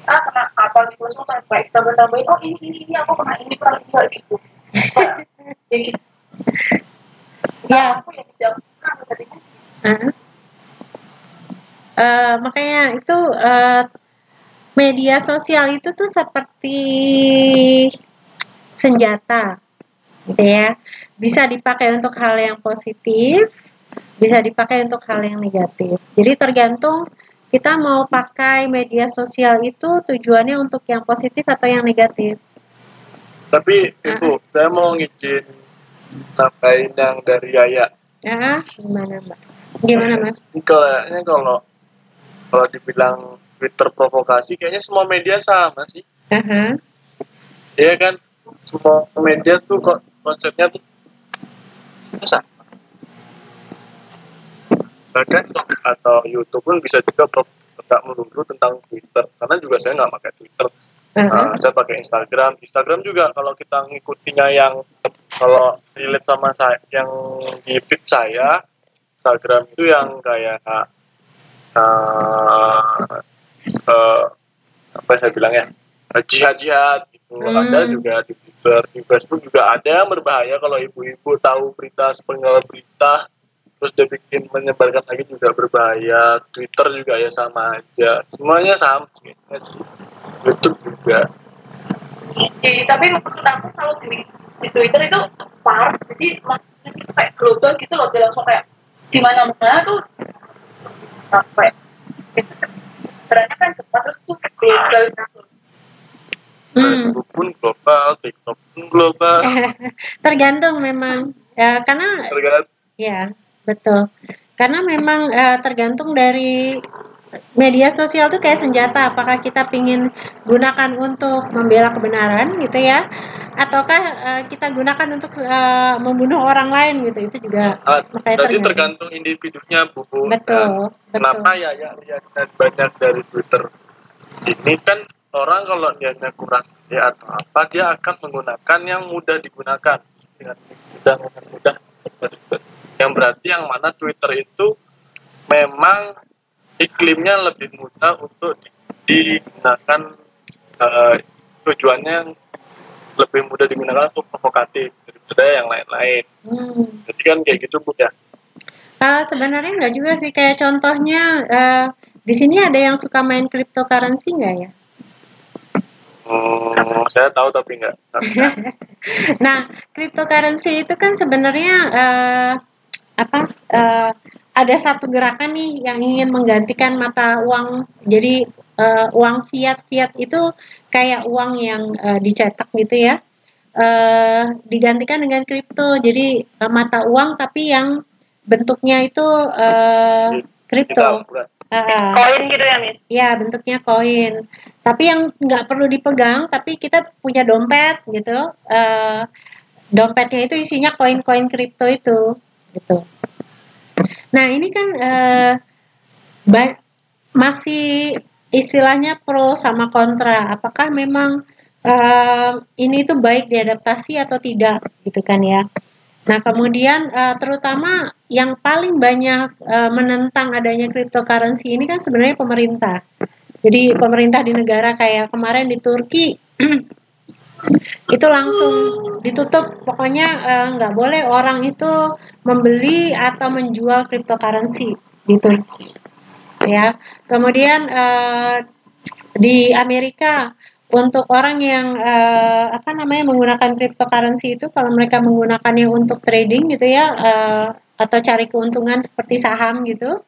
Kena apa gitu, langsung tambah tambahin, oh ini aku kena ini paling enggak gitu. Ya gitu. Ya. Aku yang bisa tadinya. Makanya itu media sosial itu tuh seperti senjata, gitu ya. Bisa dipakai untuk hal yang positif, bisa dipakai untuk hal yang negatif. Jadi tergantung kita mau pakai media sosial itu tujuannya untuk yang positif atau yang negatif. Tapi Ibu, saya mau ngizin nambahin yang dari Yaya. Gimana Mbak? Gimana Mas? Kayaknya kalau dibilang Twitter provokasi, kayaknya semua media sama sih. Iya kan, semua media tuh kok konsepnya tuh sama. Bahkan atau YouTube pun bisa juga tidak melulu tentang Twitter, karena juga saya nggak pakai Twitter. Saya pakai Instagram juga. Kalau kita ngikutinya yang kalau relate sama saya, yang di feed saya, Instagram itu yang kayak apa saya bilangnya, jihad gitu. Ada juga di Twitter, di Facebook juga ada yang berbahaya kalau ibu-ibu tahu berita sepenggal berita terus dia bikin menyebarkan lagi juga berbahaya. Twitter juga ya sama aja, semuanya sama sih. YouTube juga. Tapi maksud aku kalau di Twitter itu parah, jadi maksudnya kayak global gitu loh, dia langsung kayak di mana-mana tuh sampai berarti kan cepat, terus tuh global gitu. Facebook pun global, TikTok pun global. Tergantung memang karena ya betul, karena memang tergantung dari media sosial tuh kayak senjata. Apakah kita pingin gunakan untuk membela kebenaran gitu ya, ataukah kita gunakan untuk membunuh orang lain gitu. Itu juga jadi tergantung individunya, Bu. Betul. Kenapa ya lihat banyak dari Twitter ini kan orang kalau dianya kurang ya atau apa, dia akan menggunakan yang mudah digunakan dengan mudah. Yang berarti yang mana Twitter itu memang iklimnya lebih mudah untuk digunakan, tujuannya lebih mudah digunakan untuk provokatif daripada yang lain-lain. Jadi kan kayak gitu, Bu ya. Sebenarnya nggak juga sih, kayak contohnya di sini ada yang suka main cryptocurrency nggak ya? Saya tahu tapi nggak. Nah, cryptocurrency itu kan sebenarnya ada satu gerakan nih yang ingin menggantikan mata uang. Jadi uang fiat itu kayak uang yang dicetak gitu ya, digantikan dengan kripto. Jadi mata uang tapi yang bentuknya itu kripto. Koin gitu ya, Miss? Ya, bentuknya koin. Tapi yang nggak perlu dipegang, tapi kita punya dompet gitu. Dompetnya itu isinya koin-koin kripto itu, gitu. Nah, ini kan masih istilahnya pro sama kontra. Apakah memang ini tuh baik diadaptasi atau tidak, gitu kan ya? Nah, kemudian terutama yang paling banyak menentang adanya cryptocurrency ini kan sebenarnya pemerintah. Jadi pemerintah di negara kayak kemarin di Turki itu langsung ditutup, pokoknya nggak boleh orang itu membeli atau menjual cryptocurrency di Turki. Ya, kemudian di Amerika untuk orang yang menggunakan cryptocurrency itu kalau mereka menggunakannya untuk trading gitu ya atau cari keuntungan seperti saham gitu,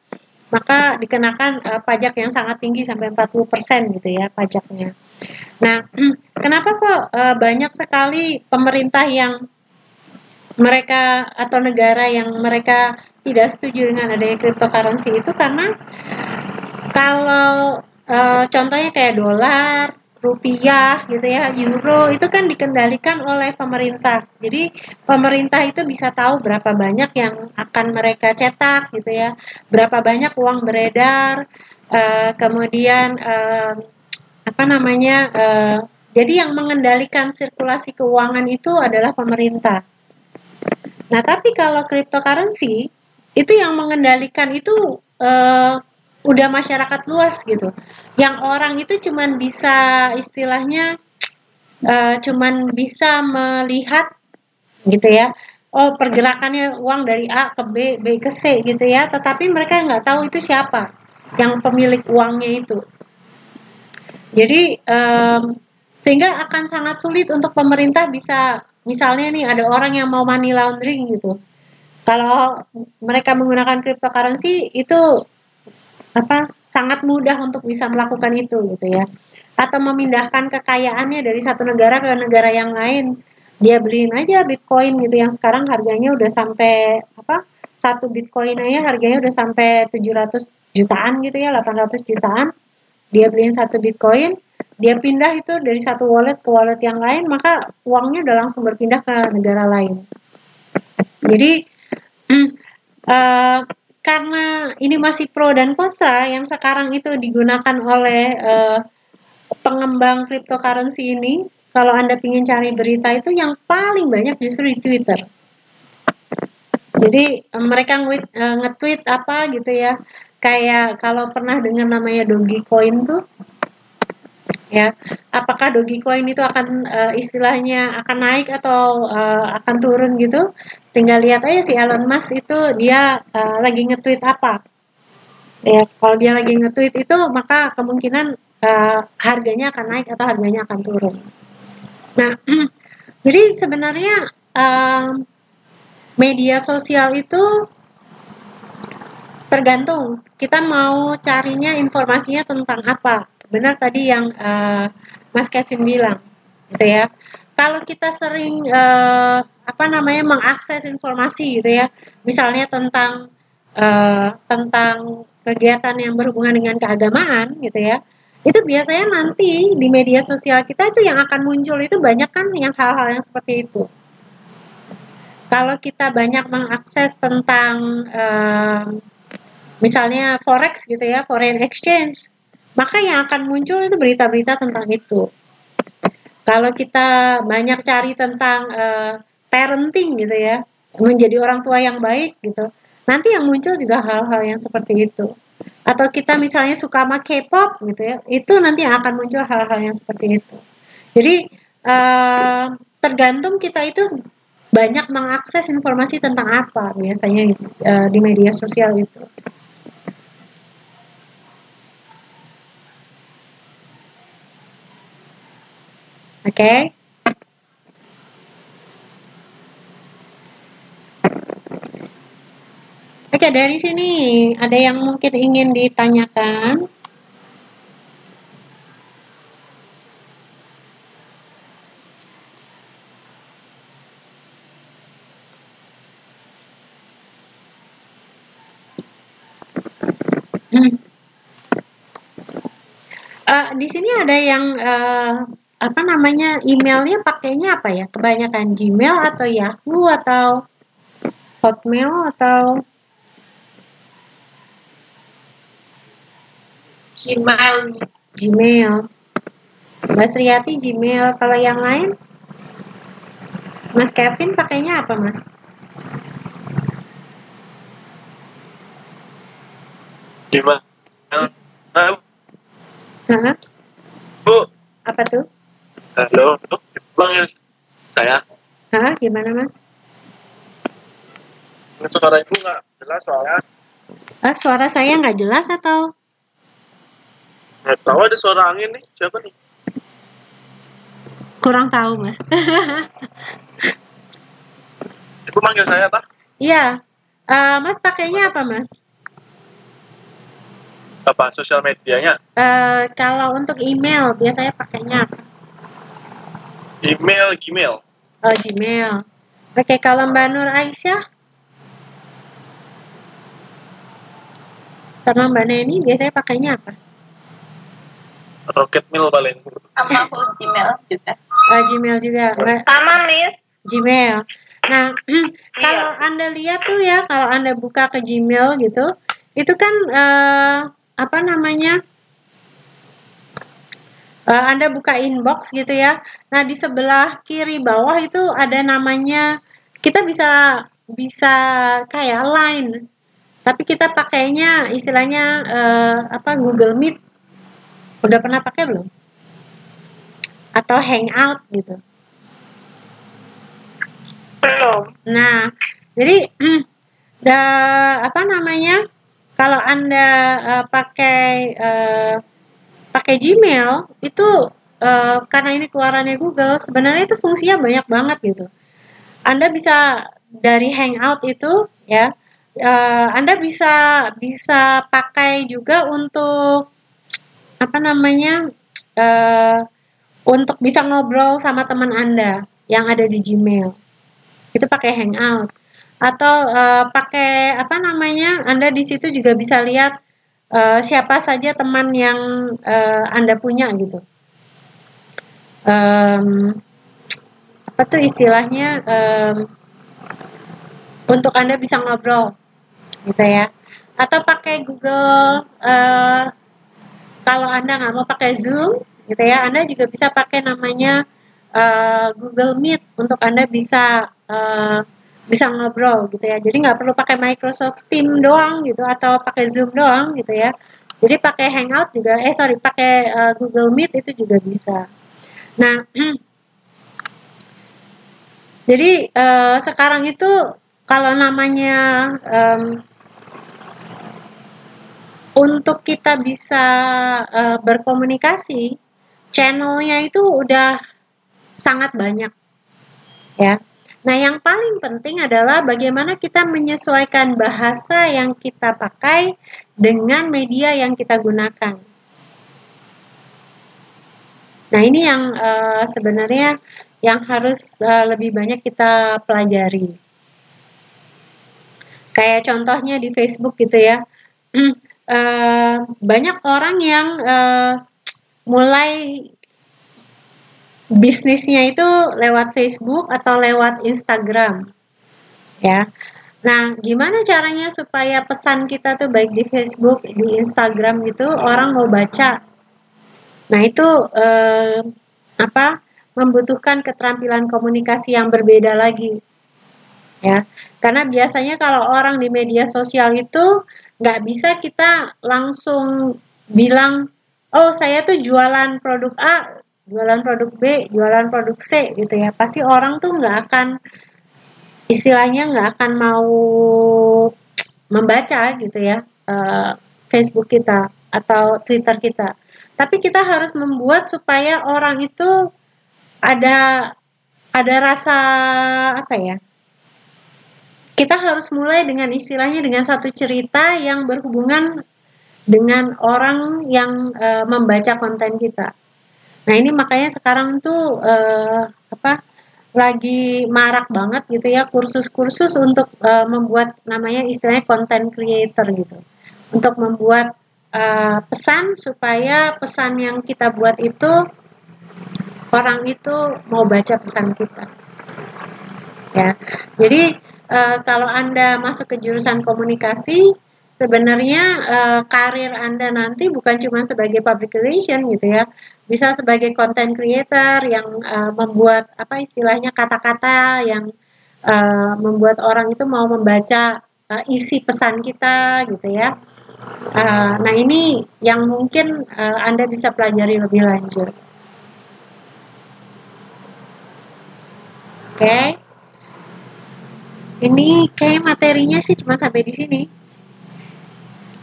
maka dikenakan pajak yang sangat tinggi sampai 40% gitu ya pajaknya. Nah, kenapa kok banyak sekali pemerintah yang mereka atau negara yang mereka tidak setuju dengan adanya cryptocurrency itu karena kalau contohnya kayak dolar, rupiah gitu ya, euro itu kan dikendalikan oleh pemerintah. Jadi pemerintah itu bisa tahu berapa banyak yang akan mereka cetak gitu ya, berapa banyak uang beredar, kemudian jadi yang mengendalikan sirkulasi keuangan itu adalah pemerintah. Nah, tapi kalau cryptocurrency itu yang mengendalikan itu udah masyarakat luas gitu. Yang orang itu cuman bisa istilahnya cuman bisa melihat gitu ya. Oh, pergerakannya uang dari A ke B, B ke C gitu ya. Tetapi mereka nggak tahu itu siapa yang pemilik uangnya itu. Jadi sehingga akan sangat sulit untuk pemerintah bisa misalnya nih ada orang yang mau money laundering gitu. Kalau mereka menggunakan cryptocurrency itu sangat mudah untuk bisa melakukan itu gitu ya. Atau memindahkan kekayaannya dari satu negara ke negara yang lain. Dia beliin aja Bitcoin gitu yang sekarang harganya udah sampai satu Bitcoin aja harganya udah sampai 700 jutaan gitu ya, 800 jutaan. Dia beliin satu Bitcoin, dia pindah itu dari satu wallet ke wallet yang lain, maka uangnya udah langsung berpindah ke negara lain. Jadi karena ini masih pro dan kontra, yang sekarang itu digunakan oleh pengembang cryptocurrency ini, kalau Anda ingin cari berita itu yang paling banyak justru di Twitter. Jadi mereka nge-tweet apa gitu ya, kayak kalau pernah dengar namanya Dogecoin tuh, ya, apakah Dogecoin itu akan istilahnya akan naik atau akan turun gitu? Tinggal lihat aja si Elon Musk itu dia lagi nge-tweet apa. Ya, kalau dia lagi nge-tweet itu maka kemungkinan harganya akan naik atau harganya akan turun. Nah, jadi sebenarnya media sosial itu tergantung kita mau carinya informasinya tentang apa. Benar tadi yang Mas Kevin bilang, gitu ya. Kalau kita sering mengakses informasi gitu ya, misalnya tentang kegiatan yang berhubungan dengan keagamaan gitu ya, itu biasanya nanti di media sosial kita itu yang akan muncul itu banyak kan yang hal-hal yang seperti itu. Kalau kita banyak mengakses tentang misalnya forex gitu ya, foreign exchange, maka yang akan muncul itu berita-berita tentang itu. Kalau kita banyak cari tentang parenting gitu ya, menjadi orang tua yang baik gitu, nanti yang muncul juga hal-hal yang seperti itu. Atau kita misalnya suka sama K-pop gitu ya, itu nanti yang akan muncul hal-hal yang seperti itu. Jadi tergantung kita itu banyak mengakses informasi tentang apa biasanya di media sosial itu. Oke. Oke, dari sini ada yang mungkin ingin ditanyakan? Di sini ada yang emailnya pakainya apa ya? Kebanyakan Gmail atau Yahoo atau Hotmail atau Gmail. Mbak Sriati Gmail. Kalau yang lain? Mas Kevin pakainya apa, Mas? Gmail. Bu. Apa tuh? Halo, panggil saya. Gimana, Mas? Suara ibu nggak jelas soalnya. Suara saya nggak jelas atau? Nggak tahu, ada suara angin nih. Siapa nih? Kurang tahu, Mas. Ibu manggil saya, tak? Iya. Mas pakainya apa, Mas? Apa sosial medianya? Kalau untuk email biasanya pakainya apa? Gmail. Oh, Gmail. Oke, kalau Mbak Nur Aisyah sama Mbak Neni biasanya pakainya apa? Rocketmail paling. Sama aku Gmail juga. Gmail juga, Mbak. Sama, Miss. Gmail. Nah, kalau Anda lihat tuh ya, kalau Anda buka ke Gmail gitu, itu kan apa namanya? Anda buka inbox gitu ya. Nah, di sebelah kiri bawah itu ada namanya, kita bisa kayak Line. Tapi kita pakainya istilahnya Google Meet. Udah pernah pakai belum? Atau Hangout gitu. Belum. Nah, jadi apa namanya? Kalau Anda pakai Gmail itu karena ini keluarannya Google, sebenarnya itu fungsinya banyak banget gitu. Anda bisa dari Hangout itu ya, Anda bisa pakai juga untuk apa namanya? Untuk bisa ngobrol sama teman Anda yang ada di Gmail. Itu pakai Hangout. Atau pakai apa namanya? Anda di situ juga bisa lihat siapa saja teman yang Anda punya gitu. Apa tuh istilahnya? Untuk Anda bisa ngobrol gitu ya. Atau pakai Google, kalau Anda nggak mau pakai Zoom gitu ya, Anda juga bisa pakai namanya Google Meet untuk Anda bisa ngobrol gitu ya. Jadi nggak perlu pakai Microsoft Teams doang gitu atau pakai Zoom doang gitu ya. Jadi pakai Hangout juga, pakai Google Meet itu juga bisa. Nah, jadi sekarang itu kalau namanya untuk kita bisa berkomunikasi, channelnya itu udah sangat banyak ya. Nah, yang paling penting adalah bagaimana kita menyesuaikan bahasa yang kita pakai dengan media yang kita gunakan. Nah, ini yang sebenarnya yang harus lebih banyak kita pelajari. Kayak contohnya di Facebook gitu ya. Banyak orang yang mulai bisnisnya itu lewat Facebook atau lewat Instagram ya. Nah, gimana caranya supaya pesan kita tuh baik di Facebook, di Instagram gitu orang mau baca. Nah, itu membutuhkan keterampilan komunikasi yang berbeda lagi ya. Karena biasanya kalau orang di media sosial itu nggak bisa kita langsung bilang, oh saya tuh jualan produk A, jualan produk B, jualan produk C gitu ya. Pasti orang tuh nggak akan, istilahnya nggak akan mau membaca gitu ya Facebook kita atau Twitter kita. Tapi kita harus membuat supaya orang itu ada rasa apa ya? Kita harus mulai dengan istilahnya dengan satu cerita yang berhubungan dengan orang yang membaca konten kita. Nah, ini makanya sekarang tuh lagi marak banget gitu ya kursus-kursus untuk membuat namanya istilahnya content creator gitu. Untuk membuat pesan supaya pesan yang kita buat itu orang itu mau baca pesan kita. Ya. Jadi kalau Anda masuk ke jurusan komunikasi, sebenarnya karir Anda nanti bukan cuma sebagai public relation gitu ya, bisa sebagai content creator yang membuat apa istilahnya kata-kata yang membuat orang itu mau membaca isi pesan kita gitu ya. Nah, ini yang mungkin Anda bisa pelajari lebih lanjut. Oke. Ini kayak materinya sih cuma sampai di sini.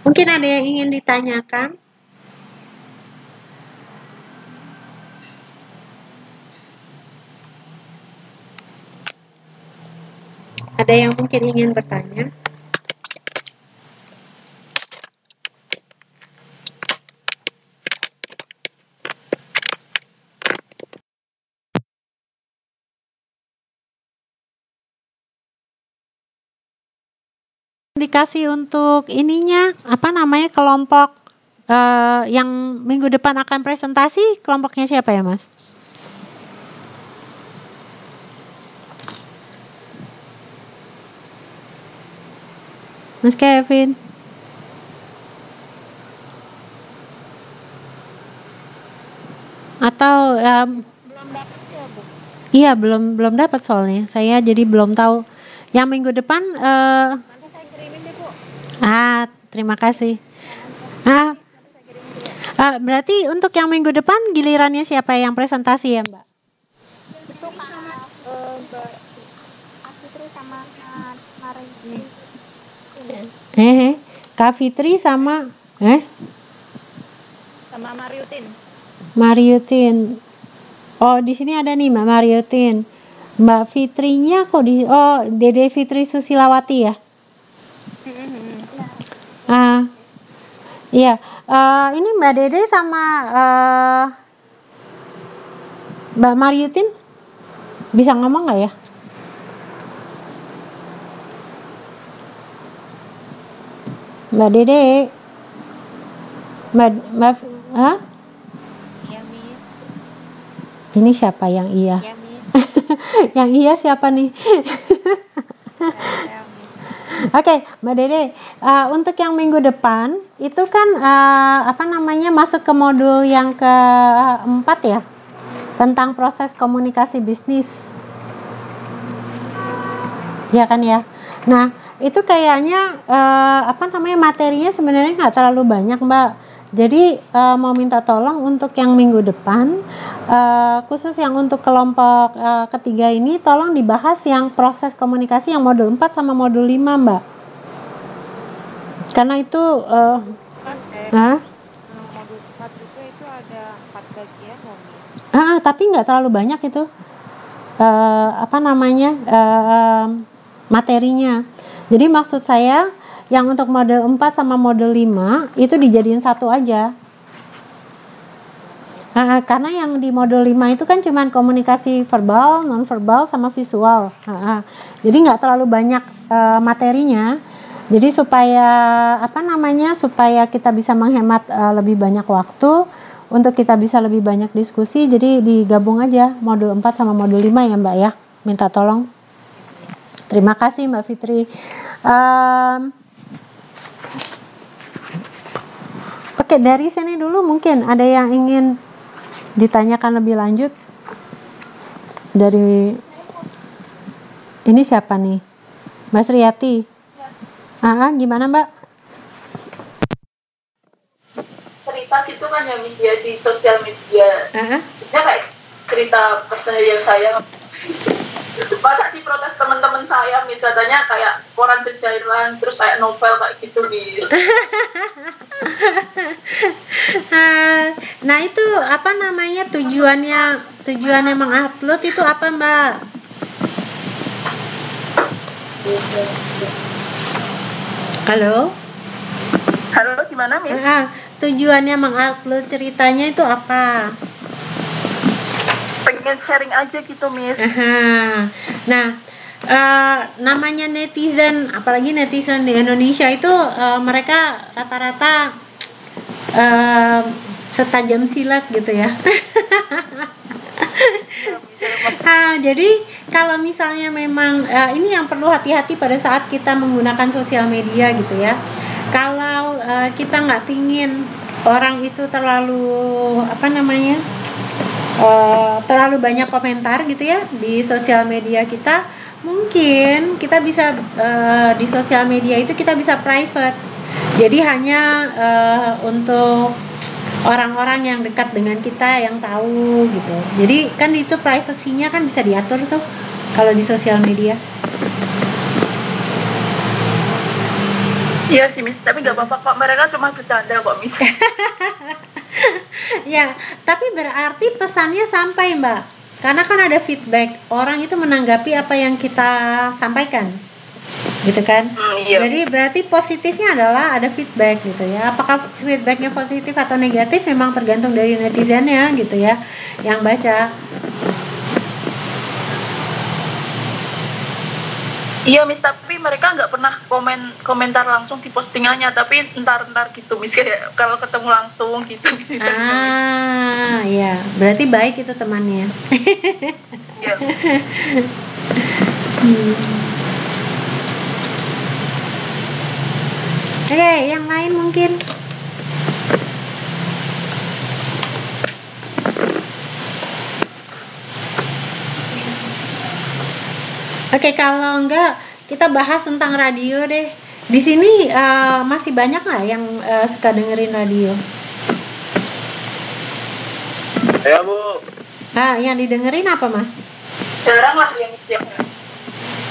Mungkin ada yang ingin ditanyakan? Ada yang mungkin ingin bertanya? Dikasih untuk ininya, apa namanya, kelompok yang minggu depan akan presentasi, kelompoknya siapa ya, Mas? Mas Kevin. Atau Belum dapat ya, Bu? iya, belum dapat soalnya. Saya jadi belum tahu. Yang minggu depan Nanti saya kirimin deh, Bu. terima kasih. Berarti untuk yang minggu depan gilirannya siapa yang presentasi ya, Mbak? Itu Mbak Fitri sama Marin. Kak Fitri sama Sama Mariutin. Mariutin. Oh, di sini ada nih Mbak Mariutin. Mbak Fitrinya kok Dede Fitri Susilawati ya? Iya. Ini Mbak Dede sama Mbak Mariutin bisa ngomong nggak ya? Mbak Dede. Mbak Iya, Miss. Ini siapa yang iya? Iya, Miss. Yang iya siapa nih? Oke, Mbak Dede, untuk yang minggu depan itu kan masuk ke modul yang keempat ya, tentang proses komunikasi bisnis, ya kan ya. Nah, itu kayaknya materinya sebenarnya nggak terlalu banyak, Mbak. Jadi mau minta tolong untuk yang minggu depan, khusus yang untuk kelompok ketiga ini, tolong dibahas yang proses komunikasi yang modul 4 sama modul 5, Mbak. Karena itu modul 4 juga itu ada 4 bagian loh, Miss. Tapi nggak terlalu banyak itu materinya. Jadi maksud saya yang untuk model 4 sama model 5 itu dijadiin satu aja. Karena yang di model 5 itu kan cuman komunikasi verbal, non-verbal, sama visual. Jadi nggak terlalu banyak materinya. Jadi supaya supaya kita bisa menghemat lebih banyak waktu, untuk kita bisa lebih banyak diskusi, jadi digabung aja modul 4 sama modul 5 ya, Mbak ya. Minta tolong. Terima kasih Mbak Fitri. Oke, dari sini dulu mungkin ada yang ingin ditanyakan lebih lanjut. Dari ini siapa nih? Mbak Sriati. Gimana Mbak? Cerita gitu kan ya Miss ya di sosial media. Misalnya kayak cerita keseharian saya. Masa diprotes teman-teman saya misalnya kayak koran pencairan, terus kayak novel kayak gitu Miss. Nah itu tujuannya mengupload itu apa Mbak? Halo, Gimana Miss? Tujuannya mengupload ceritanya itu apa? Pengen sharing aja gitu Miss. Nah, namanya netizen, apalagi netizen di Indonesia itu mereka rata-rata setajam silat gitu ya. Jadi kalau misalnya memang ini yang perlu hati-hati pada saat kita menggunakan sosial media gitu ya. Kalau kita nggak pingin orang itu terlalu terlalu banyak komentar gitu ya di sosial media kita, mungkin kita bisa di sosial media itu kita bisa private. Jadi hanya untuk orang-orang yang dekat dengan kita yang tahu gitu. Jadi kan itu privasinya kan bisa diatur tuh kalau di sosial media. Iya sih Miss, tapi nggak apa-apa kok, mereka cuma bercanda kok Miss. Ya, tapi berarti pesannya sampai Mbak. Karena kan ada feedback, orang itu menanggapi apa yang kita sampaikan. gitu kan? Iya. Jadi berarti positifnya adalah ada feedback gitu ya. Apakah feedbacknya positif atau negatif memang tergantung dari netizennya gitu ya, yang baca. Iya Miss, tapi mereka nggak pernah komentar langsung di postingannya, tapi entar gitu Miss, kayak kalau ketemu langsung gitu. Ya, berarti baik itu temannya. Iya. Oke, yang lain mungkin. Oke, kalau enggak kita bahas tentang radio deh. Di sini masih banyak nggak yang suka dengerin radio? Ya Bu. Yang didengerin apa Mas? Jarang lah yang siap.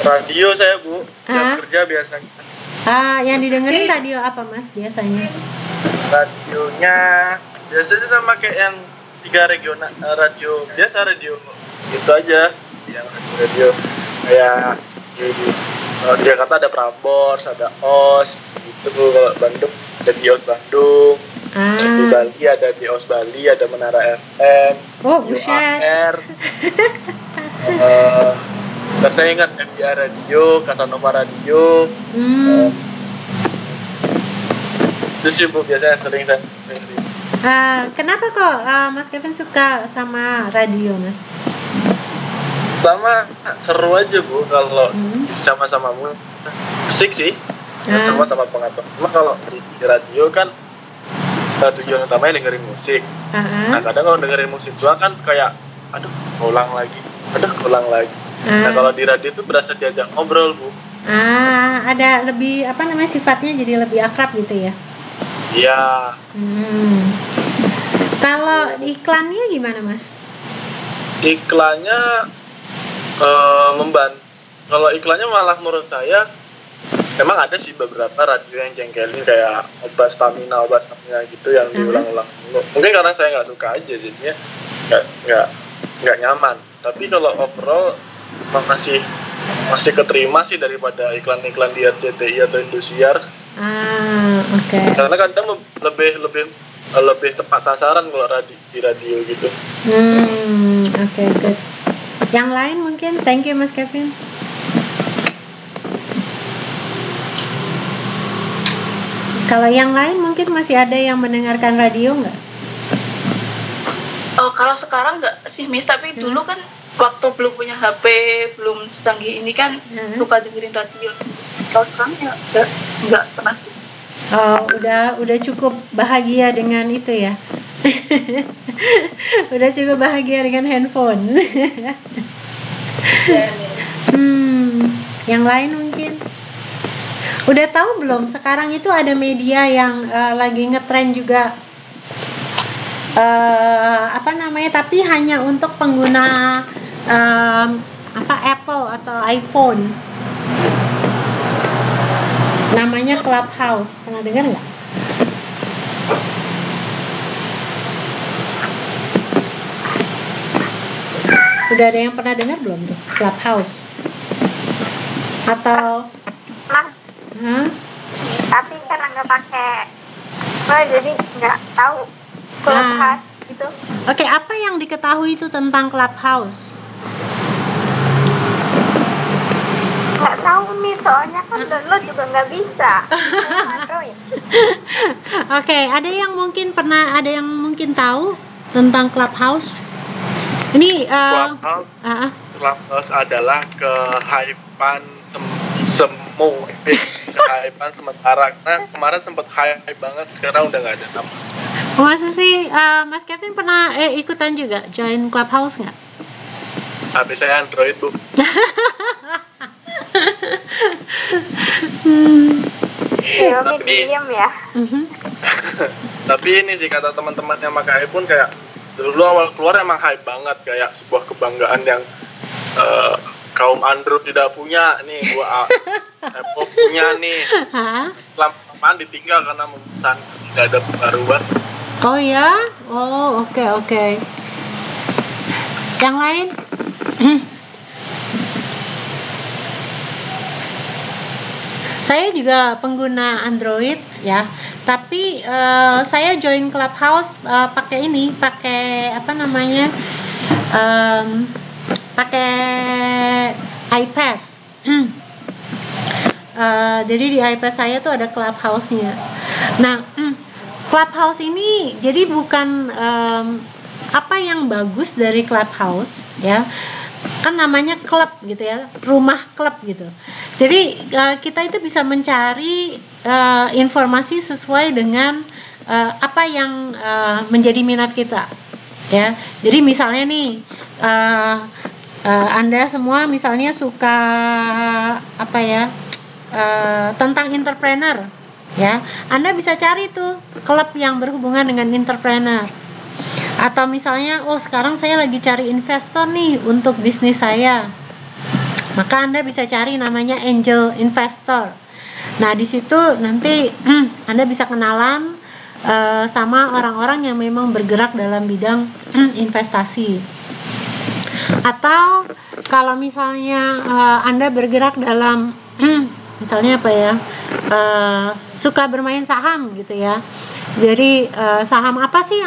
Radio saya Bu, jam kerja biasanya. Yang didengerin radio apa Mas biasanya? Radionya biasanya sama kayak yang 3 regional, radio biasa, radio gitu aja, yang radio kayak di Jakarta ada Prambors, ada OS gitu. Kalau Bandung ada di OS Bandung, di Bali ada di OS Bali, ada Menara FM, UAR. Dan saya ingat MBR Radio, Casanova Radio. Itu sih Bu biasanya sering saya dengerin. Kenapa kok Mas Kevin suka sama radio Mas? Sama seru aja Bu, kalau sama-sama musik sih, sama-sama pengatur. Cuma kalau di radio kan tujuan utamanya dengerin musik. Nah kadang kalau dengerin musik doang kan kayak aduh ulang lagi. Nah kalau di radio itu berasa diajak ngobrol Bu. Ada lebih sifatnya jadi lebih akrab gitu ya? Iya. Kalau iklannya gimana Mas? Iklannya membantu. Kalau iklannya malah menurut saya memang ada sih beberapa radio yang jengkelin, kayak obat stamina gitu yang diulang-ulang. Mungkin karena saya nggak suka aja, jadinya nggak nyaman. Tapi kalau overall masih keterima sih daripada iklan-iklan di RCTI atau Indosiar. Oke. Karena kadang lebih tepat sasaran kalau di radio gitu. Oke, good. Yang lain mungkin, thank you Mas Kevin. Kalau yang lain mungkin masih ada yang mendengarkan radio nggak? Kalau sekarang nggak sih Miss, tapi dulu kan waktu belum punya HP, belum secanggih ini kan suka dengerin radio. Kalau sekarang ya nggak pernah sih. Udah cukup bahagia dengan itu ya. Udah cukup bahagia dengan handphone. Yang lain mungkin. Udah tahu belum sekarang itu ada media yang lagi ngetren juga, tapi hanya untuk pengguna Apple atau iPhone. Namanya Clubhouse. Pernah dengar nggak? Udah ada yang pernah dengar belum tuh Clubhouse? Atau tapi karena nggak pakai, jadi nggak tahu Clubhouse gitu. Oke, apa yang diketahui itu tentang Clubhouse? Nggak tahu nih, soalnya kan download juga nggak bisa. Oke, ada yang mungkin tahu tentang Clubhouse? Ini Clubhouse adalah kehypean kehypean sementara. Karena kemarin sempat hype banget, sekarang udah nggak ada nama. Masa sih Mas Kevin pernah ikutan juga join Clubhouse nggak? HP saya Android Bu. Medium ya. Tapi ini sih kata teman-teman yang pakai iPhone, kayak dulu awal keluar emang hype banget, kayak sebuah kebanggaan yang kaum Android tidak punya. Nih gua Apple punya nih. Lama-lamaan ditinggal karena memesan tidak ada pembaruan. Oh ya? Oh, oke. Yang lain? Saya juga pengguna Android ya, tapi saya join Clubhouse pakai apa namanya, pakai iPad. Jadi di iPad saya tuh ada Clubhouse-nya. Nah, Clubhouse ini jadi bukan apa yang bagus dari Clubhouse ya, kan namanya klub gitu ya, rumah klub gitu. Jadi kita itu bisa mencari informasi sesuai dengan apa yang menjadi minat kita ya. Jadi misalnya nih Anda semua misalnya suka apa ya, tentang entrepreneur ya, Anda bisa cari tuh klub yang berhubungan dengan entrepreneur. Atau misalnya, oh sekarang saya lagi cari investor nih untuk bisnis saya, maka Anda bisa cari namanya angel investor. Nah di situ nanti Anda bisa kenalan sama orang-orang yang memang bergerak dalam bidang investasi. Atau kalau misalnya Anda bergerak dalam misalnya apa ya, suka bermain saham gitu ya. Jadi saham apa sih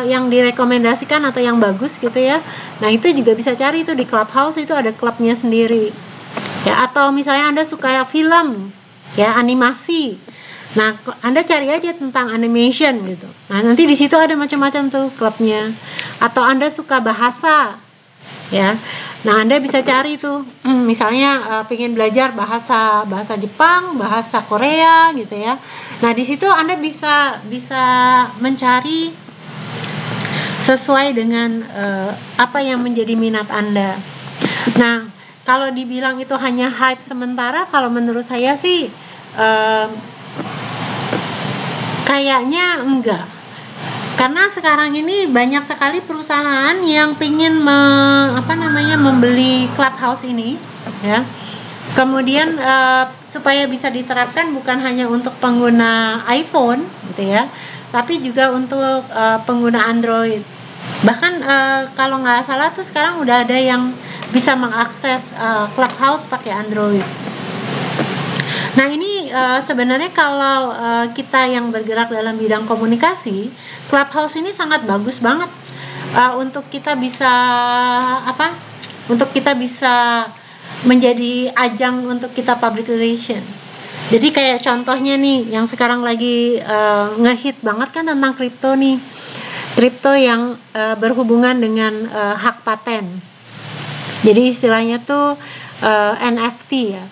yang direkomendasikan atau yang bagus gitu ya. Nah itu juga bisa cari itu di Clubhouse, itu ada klubnya sendiri ya. Atau misalnya Anda suka film ya, animasi, nah Anda cari aja tentang animation gitu. Nah nanti di situ ada macam-macam tuh klubnya. Atau Anda suka bahasa ya, nah Anda bisa cari tuh misalnya pengen belajar bahasa Jepang, bahasa Korea gitu ya. Nah di situ Anda bisa mencari sesuai dengan apa yang menjadi minat Anda. Nah kalau dibilang itu hanya hype sementara, kalau menurut saya sih kayaknya enggak. Karena sekarang ini banyak sekali perusahaan yang ingin membeli Clubhouse ini ya. Kemudian supaya bisa diterapkan bukan hanya untuk pengguna iPhone gitu ya, tapi juga untuk pengguna Android. Bahkan kalau nggak salah tuh sekarang udah ada yang bisa mengakses Clubhouse pakai Android. Nah ini sebenarnya kalau kita yang bergerak dalam bidang komunikasi, Clubhouse ini sangat bagus banget untuk kita bisa menjadi ajang untuk kita public relation. Jadi kayak contohnya nih yang sekarang lagi ngehit banget kan tentang kripto nih, kripto yang berhubungan dengan hak paten. Jadi istilahnya tuh NFT ya.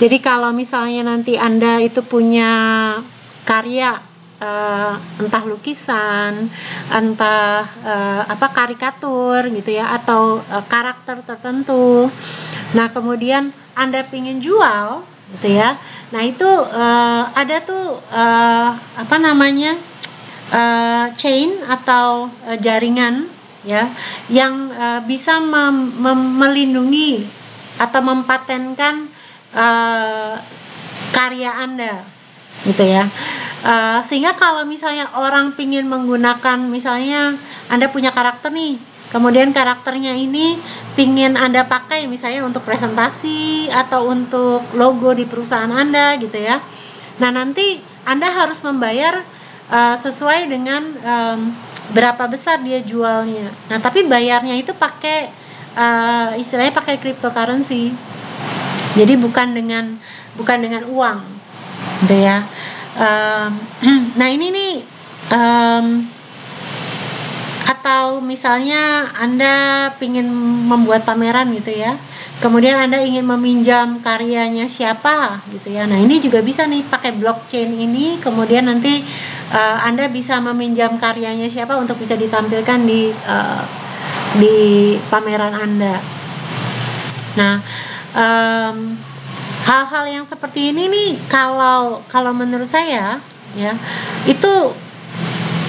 Jadi kalau misalnya nanti Anda itu punya karya, entah lukisan, entah karikatur gitu ya, atau karakter tertentu, nah kemudian Anda pengen jual gitu ya, nah itu ada tuh chain atau jaringan ya yang bisa melindungi atau mempatenkan karya Anda gitu ya. Sehingga kalau misalnya orang pingin menggunakan, misalnya Anda punya karakter nih, kemudian karakternya ini pingin Anda pakai misalnya untuk presentasi atau untuk logo di perusahaan Anda gitu ya. Nah nanti Anda harus membayar sesuai dengan berapa besar dia jualnya. Nah tapi bayarnya itu pakai istilahnya pakai cryptocurrency. Jadi bukan dengan uang, gitu ya. Nah ini nih, atau misalnya Anda ingin membuat pameran gitu ya, kemudian Anda ingin meminjam karyanya siapa gitu ya. Nah ini juga bisa nih pakai blockchain ini, kemudian nanti Anda bisa meminjam karyanya siapa untuk bisa ditampilkan di pameran Anda. Nah hal-hal yang seperti ini nih kalau menurut saya ya itu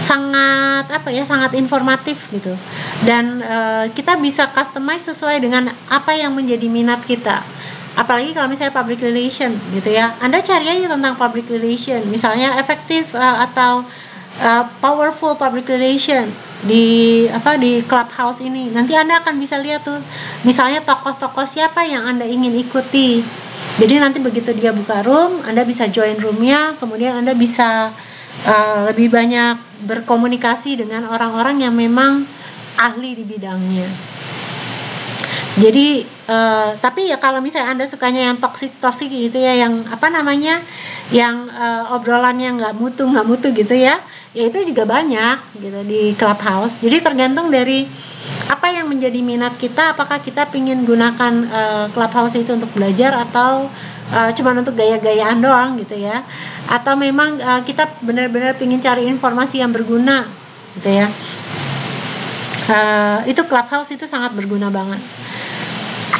sangat sangat informatif gitu, dan kita bisa customize sesuai dengan apa yang menjadi minat kita. Apalagi kalau misalnya public relation gitu ya, Anda cari aja tentang public relation, misalnya efektif atau powerful public relation di Clubhouse ini. Nanti Anda akan bisa lihat tuh misalnya tokoh-tokoh siapa yang Anda ingin ikuti Jadi nanti begitu dia buka room, Anda bisa join roomnya, kemudian Anda bisa lebih banyak berkomunikasi dengan orang-orang yang memang ahli di bidangnya. Jadi tapi ya kalau misalnya Anda sukanya yang toxic gitu ya, yang yang obrolannya nggak mutu gitu ya itu juga banyak gitu di Clubhouse. Jadi tergantung dari apa yang menjadi minat kita, apakah kita ingin gunakan Clubhouse itu untuk belajar atau cuma untuk gaya-gayaan doang gitu ya, atau memang kita benar-benar ingin cari informasi yang berguna gitu ya. Itu Clubhouse itu sangat berguna banget.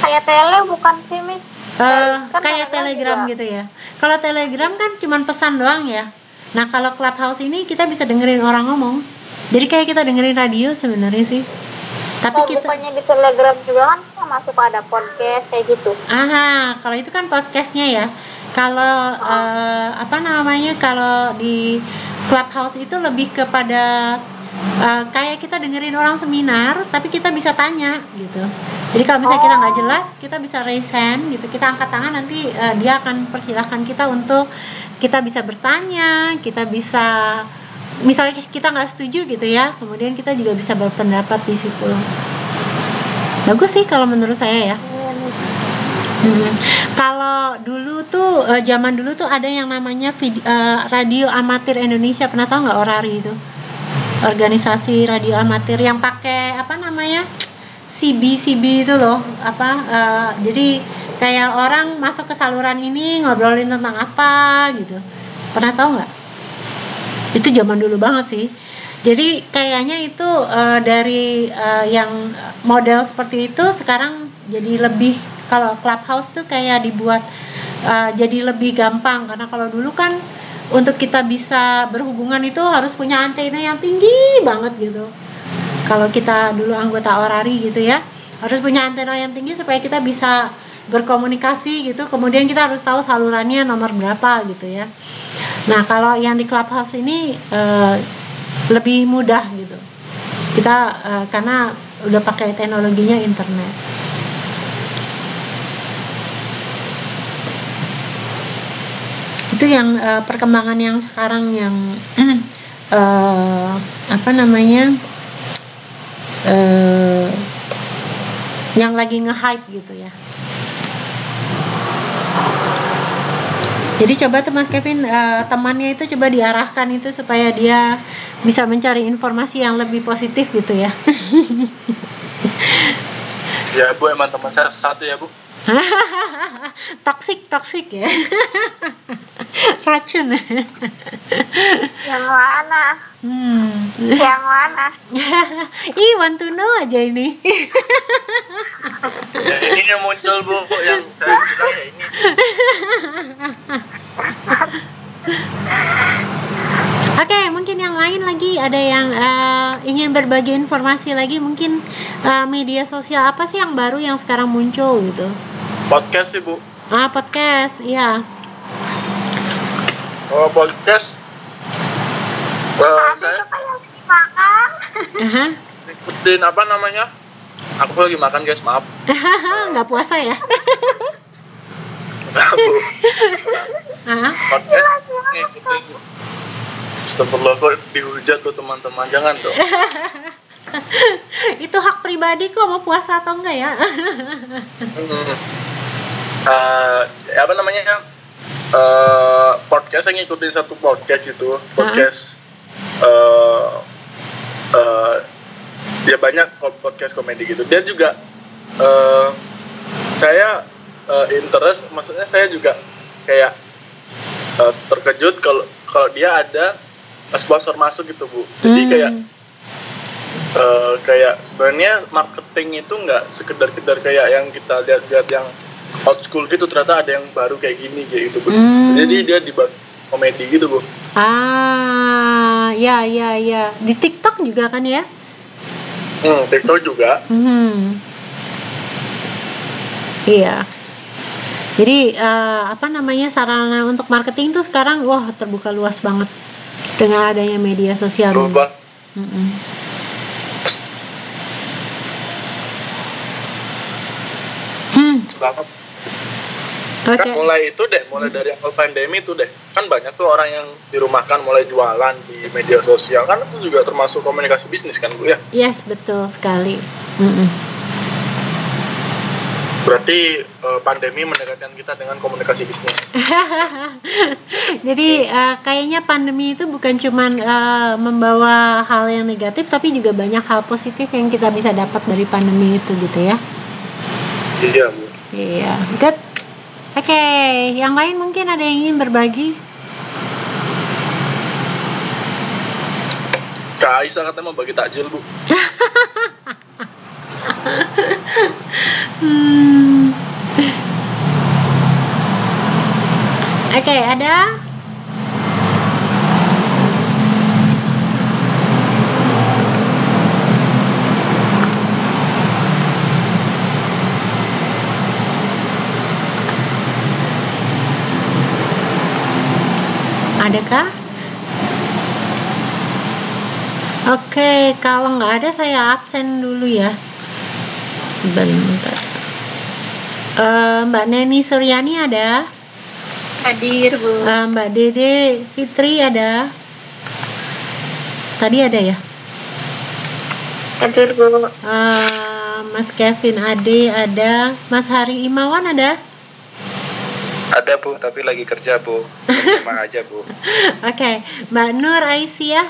Kayak tele bukan sih, Miss? Kayak Telegram juga gitu ya. Kalau Telegram kan cuma pesan doang ya. Nah kalau Clubhouse ini kita bisa dengerin orang ngomong. Jadi kayak kita dengerin radio sebenarnya sih. Tapi bukannya di Telegram juga kan masuk ada podcast kayak gitu. Kalau itu kan podcastnya ya. Kalau kalau di Clubhouse itu lebih kepada kayak kita dengerin orang seminar, tapi kita bisa tanya gitu. Jadi kalau misalnya kita nggak jelas, kita bisa raise hand gitu. Kita angkat tangan, nanti dia akan persilahkan kita untuk kita bisa bertanya, kita bisa misalnya kita nggak setuju gitu ya, kemudian kita juga bisa berpendapat di situ. Bagus sih kalau menurut saya ya. Kalau dulu tuh zaman dulu tuh ada yang namanya Radio Amatir Indonesia, pernah tahu nggak Orari itu? Organisasi radio amatir yang pakai CB itu loh, jadi kayak orang masuk ke saluran ini ngobrolin tentang apa gitu. Pernah tahu nggak? Itu zaman dulu banget sih. Jadi kayaknya itu dari yang model seperti itu sekarang jadi lebih, kalau Clubhouse tuh kayak dibuat jadi lebih gampang, karena kalau dulu kan untuk kita bisa berhubungan itu harus punya antena yang tinggi banget gitu. Kalau kita dulu anggota Orari gitu ya, harus punya antena yang tinggi supaya kita bisa berkomunikasi gitu. Kemudian kita harus tahu salurannya nomor berapa gitu ya. Nah kalau yang di Clubhouse ini lebih mudah gitu. Kita karena udah pakai teknologinya internet. Itu yang perkembangan yang sekarang yang yang lagi nge-hype gitu ya. Jadi coba tuh Mas Kevin, temannya itu coba diarahkan itu supaya dia bisa mencari informasi yang lebih positif gitu ya. Ya Bu, emang teman saya satu ya Bu. toksik ya. Racun. Yang mana? Yang mana? Ih, want to know aja ini. Ya ini yang muncul Bu, yang saya bilang ya ini. Oke, mungkin yang lain lagi ada yang ingin berbagi informasi lagi, mungkin media sosial apa sih yang baru yang sekarang muncul gitu? Podcast sih Bu. Podcast, iya. Oh, podcast. Saya makan. Ikutin Aku lagi makan guys, maaf. Nggak puasa ya? Enggak Bu. Podcast ngikutin. Astagfirullah, kok dihujat tuh teman-teman, jangan dong. Itu hak pribadi kok, mau puasa atau enggak ya. Podcast, saya ngikutin satu podcast itu, podcast dia banyak podcast komedi gitu. Dia juga saya interest, maksudnya saya juga kayak terkejut kalau dia ada sponsor masuk gitu Bu. Jadi kayak sebenarnya marketing itu nggak sekedar kayak yang kita lihat yang old school gitu, ternyata ada yang baru kayak gini kayak gitu Bu. Jadi dia dibuat komedi gitu Bu. Ya. Di TikTok juga kan ya? TikTok juga. Iya. Jadi sarana untuk marketing tuh sekarang terbuka luas banget dengan adanya media sosial. Berubah. Banget. Oke. Kan mulai dari awal pandemi itu deh. Kan banyak tuh orang yang dirumahkan mulai jualan di media sosial. Kan itu juga termasuk komunikasi bisnis kan, Bu ya? Yes, betul sekali. Berarti pandemi mendekatkan kita dengan komunikasi bisnis. Jadi kayaknya pandemi itu bukan cuma membawa hal yang negatif, tapi juga banyak hal positif yang kita bisa dapat dari pandemi itu gitu ya. Iya, Bu. Iya, good. Oke, yang lain mungkin ada yang ingin berbagi? Kak Aisyah katanya mau bagi takjil, Bu. Oke, ada? Adakah? Oke, kalau nggak ada saya absen dulu ya. Sebentar. Mbak Neni Suryani ada? Hadir, Bu. Mbak Dede Fitri ada? Tadi ada ya? Hadir, Bu. Mas Kevin Ade ada? Mas Hari Imawan ada? Ada, Bu, tapi lagi kerja, Bu. Emang aja, Bu. Oke, Mbak Nur Aisyah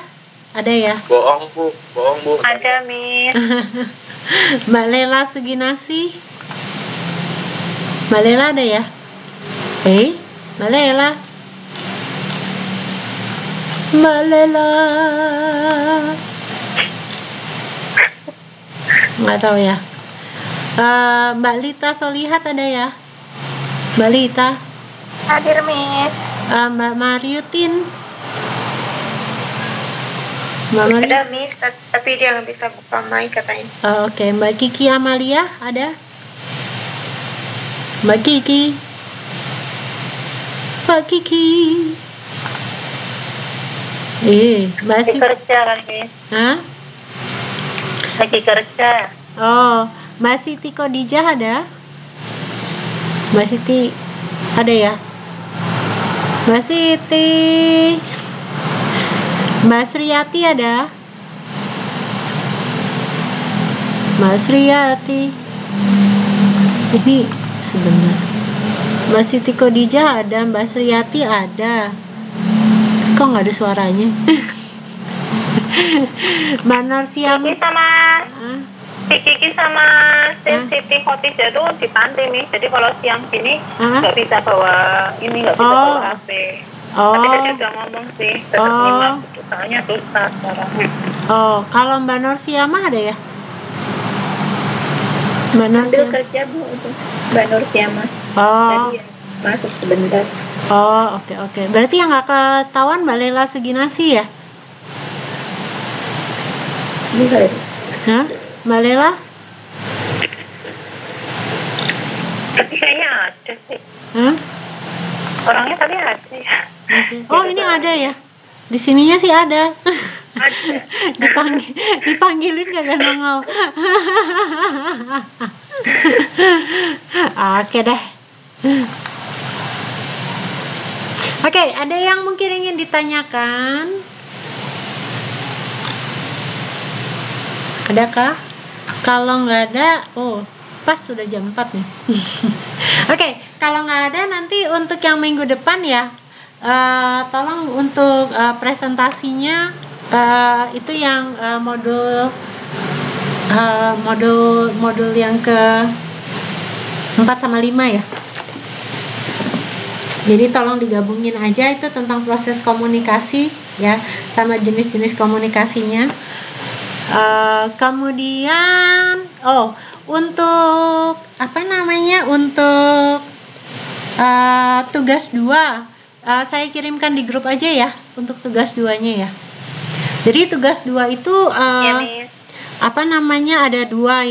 ada ya? Bohong, Bu. Ada, Miss. Mbak Lela Suginasi? Mbak Lela ada ya? Mbak Lela? Mbak Lela? Nggak tahu ya. Mbak Lita Solihat ada ya? Mbak Lita? Hadir, Miss. Mbak Mariutin? Mbak Mariutin? Ada, Miss, tapi dia nggak bisa buka mic katanya. Oke, Mbak Kiki Amalia ada? Mbak Kiki? Mbak Kiki? Mbak Lagi kerja kan, Miss? Hah? Lagi kerja. Oh, Mbak Siti Kodijah ada? Mbak Siti ada ya? Mbak Siti? Mbak Sriyati ada? Mbak Sriyati? Ini sebentar. Mbak Siti Kodijah ada, Mbak Sriyati ada. Kok nggak ada suaranya? Mbak Narsiam? Kiki sama Siti Khotijah tuh di pantai, Miss. Jadi kalau siang gini nggak bisa bawa bawa HP. Tapi tadi udah ngomong sih, tetap nyimak gitu. Soalnya susah sekarang. Kalau Mbak Norsiama ada ya? Mbak Sambil Norsiama kerja, Bu, itu Mbak Nursiama. Tadi masuk sebentar. Oke. Berarti yang nggak ketahuan Mbak Lela Suginasi ya? Bukan. Hah? Mbak Lela? Tapi kayaknya ada sih. Hah? Orangnya tadi ada ya. Oh, ini ada ya? Di sininya sih ada. Ada. Dipanggilin kagak nongol. Oke deh. Oke, ada yang mungkin ingin ditanyakan? Adakah? Kalau nggak ada, pas sudah jam 4 nih. Oke, kalau nggak ada nanti untuk yang minggu depan ya, tolong untuk presentasinya itu yang modul yang ke 4 sama 5 ya. Jadi tolong digabungin aja, itu tentang proses komunikasi ya, sama jenis-jenis komunikasinya. Kemudian untuk untuk tugas 2 saya kirimkan di grup aja ya untuk tugas 2-nya ya. Jadi tugas 2 itu ada 2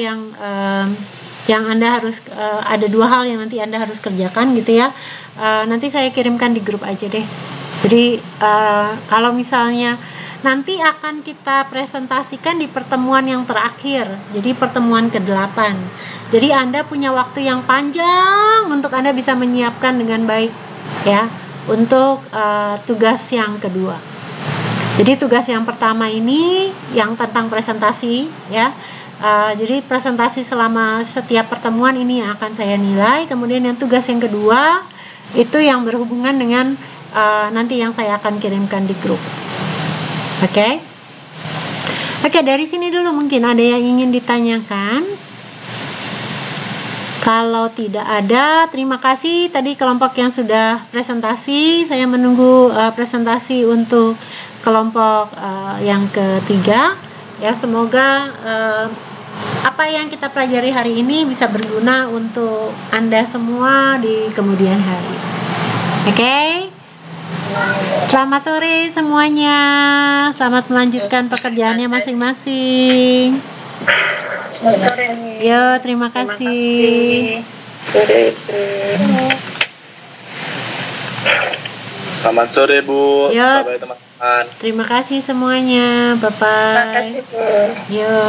yang Anda harus ada 2 hal yang nanti Anda harus kerjakan gitu ya. Nanti saya kirimkan di grup aja deh. Jadi kalau misalnya nanti akan kita presentasikan di pertemuan yang terakhir, jadi pertemuan ke-8. Jadi Anda punya waktu yang panjang untuk Anda bisa menyiapkan dengan baik ya untuk tugas yang kedua. Jadi tugas yang pertama ini yang tentang presentasi ya. Jadi presentasi selama setiap pertemuan ini yang akan saya nilai. Kemudian yang tugas yang kedua itu yang berhubungan dengan nanti yang saya akan kirimkan di grup. Oke, dari sini dulu mungkin ada yang ingin ditanyakan. Kalau tidak ada, terima kasih tadi kelompok yang sudah presentasi. Saya menunggu presentasi untuk kelompok yang ketiga. Ya, semoga apa yang kita pelajari hari ini bisa berguna untuk Anda semua di kemudian hari. Oke. Selamat sore semuanya. Selamat melanjutkan pekerjaannya masing-masing. Yo, terima kasih. Selamat sore Bu. Yo, bye teman-teman. terima kasih semuanya. Bye bye. Terima kasih, Bu. Yo.